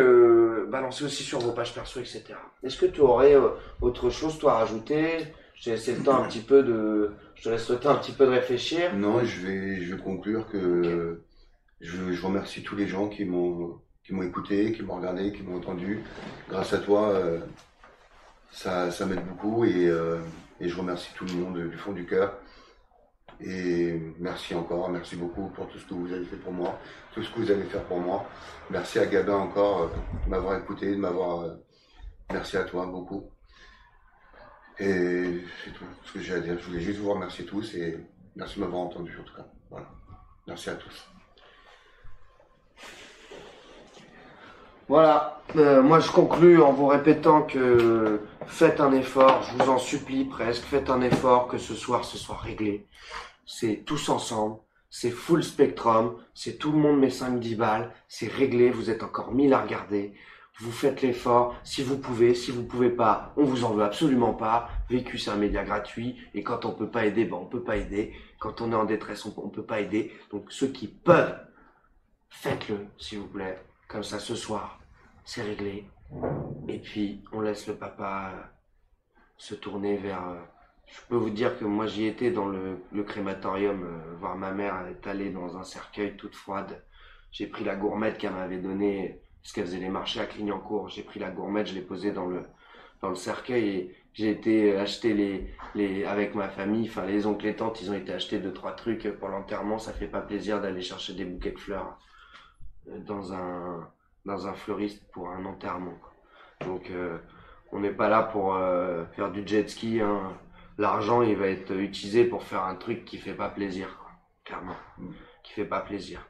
balancez aussi sur vos pages perso, etc. Est-ce que tu aurais autre chose, toi, à rajouter? Je te laisse le temps un petit peu de réfléchir. Non, je vais conclure que je remercie tous les gens qui m'ont écouté, qui m'ont regardé, qui m'ont entendu. Grâce à toi, ça m'aide beaucoup et je remercie tout le monde du fond du cœur. Et merci encore, merci beaucoup pour tout ce que vous avez fait pour moi, tout ce que vous allez faire pour moi. Merci à Gabin encore de m'avoir écouté, de m'avoir... merci à toi beaucoup. Et c'est tout ce que j'ai à dire. Je voulais juste vous remercier tous et merci de m'avoir entendu en tout cas. Voilà. Merci à tous. Voilà, moi je conclus en vous répétant que faites un effort, je vous en supplie presque, faites un effort que ce soir réglé. C'est tous ensemble, c'est full spectrum, c'est tout le monde met 5-10 balles, c'est réglé, vous êtes encore 1000 à regarder. Vous faites l'effort, si vous pouvez pas, on vous en veut absolument pas. Vécu, c'est un média gratuit, et quand on peut pas aider, ben on peut pas aider. Quand on est en détresse, on peut pas aider. Donc ceux qui peuvent, faites-le, s'il vous plaît. Comme ça, ce soir, c'est réglé. Et puis, on laisse le papa se tourner vers... je peux vous dire que moi, j'y étais dans le crématorium, voir ma mère, elle est allée dans un cercueil toute froide. J'ai pris la gourmette qu'elle m'avait donnée, parce qu'elle faisait les marchés à Clignancourt. J'ai pris la gourmette, je l'ai posée dans le cercueil, et j'ai été acheter avec ma famille, enfin les oncles et tantes, ils ont été acheter 2-3 trucs pour l'enterrement. Ça fait pas plaisir d'aller chercher des bouquets de fleurs dans un fleuriste pour un enterrement, quoi. Donc on n'est pas là pour faire du jet ski, hein. L'argent, il va être utilisé pour faire un truc qui fait pas plaisir, quoi. Clairement, qui fait pas plaisir.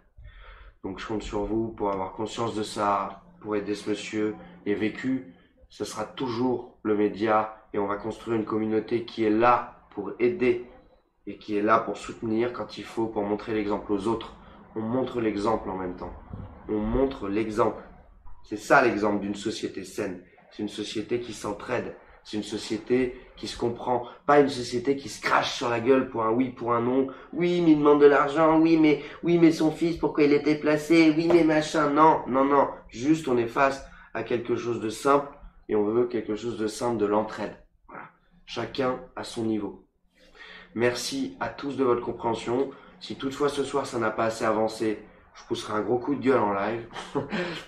Donc je compte sur vous pour avoir conscience de ça, pour aider ce monsieur. Et Vécu, ce sera toujours le média, et on va construire une communauté qui est là pour aider et qui est là pour soutenir quand il faut, pour montrer l'exemple aux autres. On montre l'exemple en même temps. On montre l'exemple. C'est ça l'exemple d'une société saine. C'est une société qui s'entraide. C'est une société qui se comprend. Pas une société qui se crache sur la gueule pour un oui, pour un non. Oui, mais il demande de l'argent. Oui, mais son fils, pourquoi il était placé? Oui, mais machin. Non, non, non. Juste, on est face à quelque chose de simple, et on veut quelque chose de simple, de l'entraide. Voilà. Chacun à son niveau. Merci à tous de votre compréhension. Si toutefois ce soir ça n'a pas assez avancé, je pousserai un gros coup de gueule en live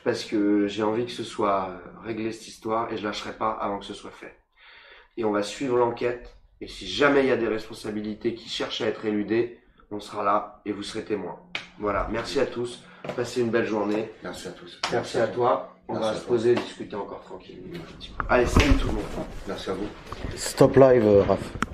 parce que j'ai envie que ce soit réglé, cette histoire, et je lâcherai pas avant que ce soit fait. Et on va suivre l'enquête, et si jamais il y a des responsabilités qui cherchent à être éludées, on sera là et vous serez témoins. Voilà, merci à tous, passez une belle journée. Merci à tous. Merci à toi, on Merci va à se toi. poser et discuter encore tranquille. Allez, salut tout le monde. Merci à vous. Stop live, Raph.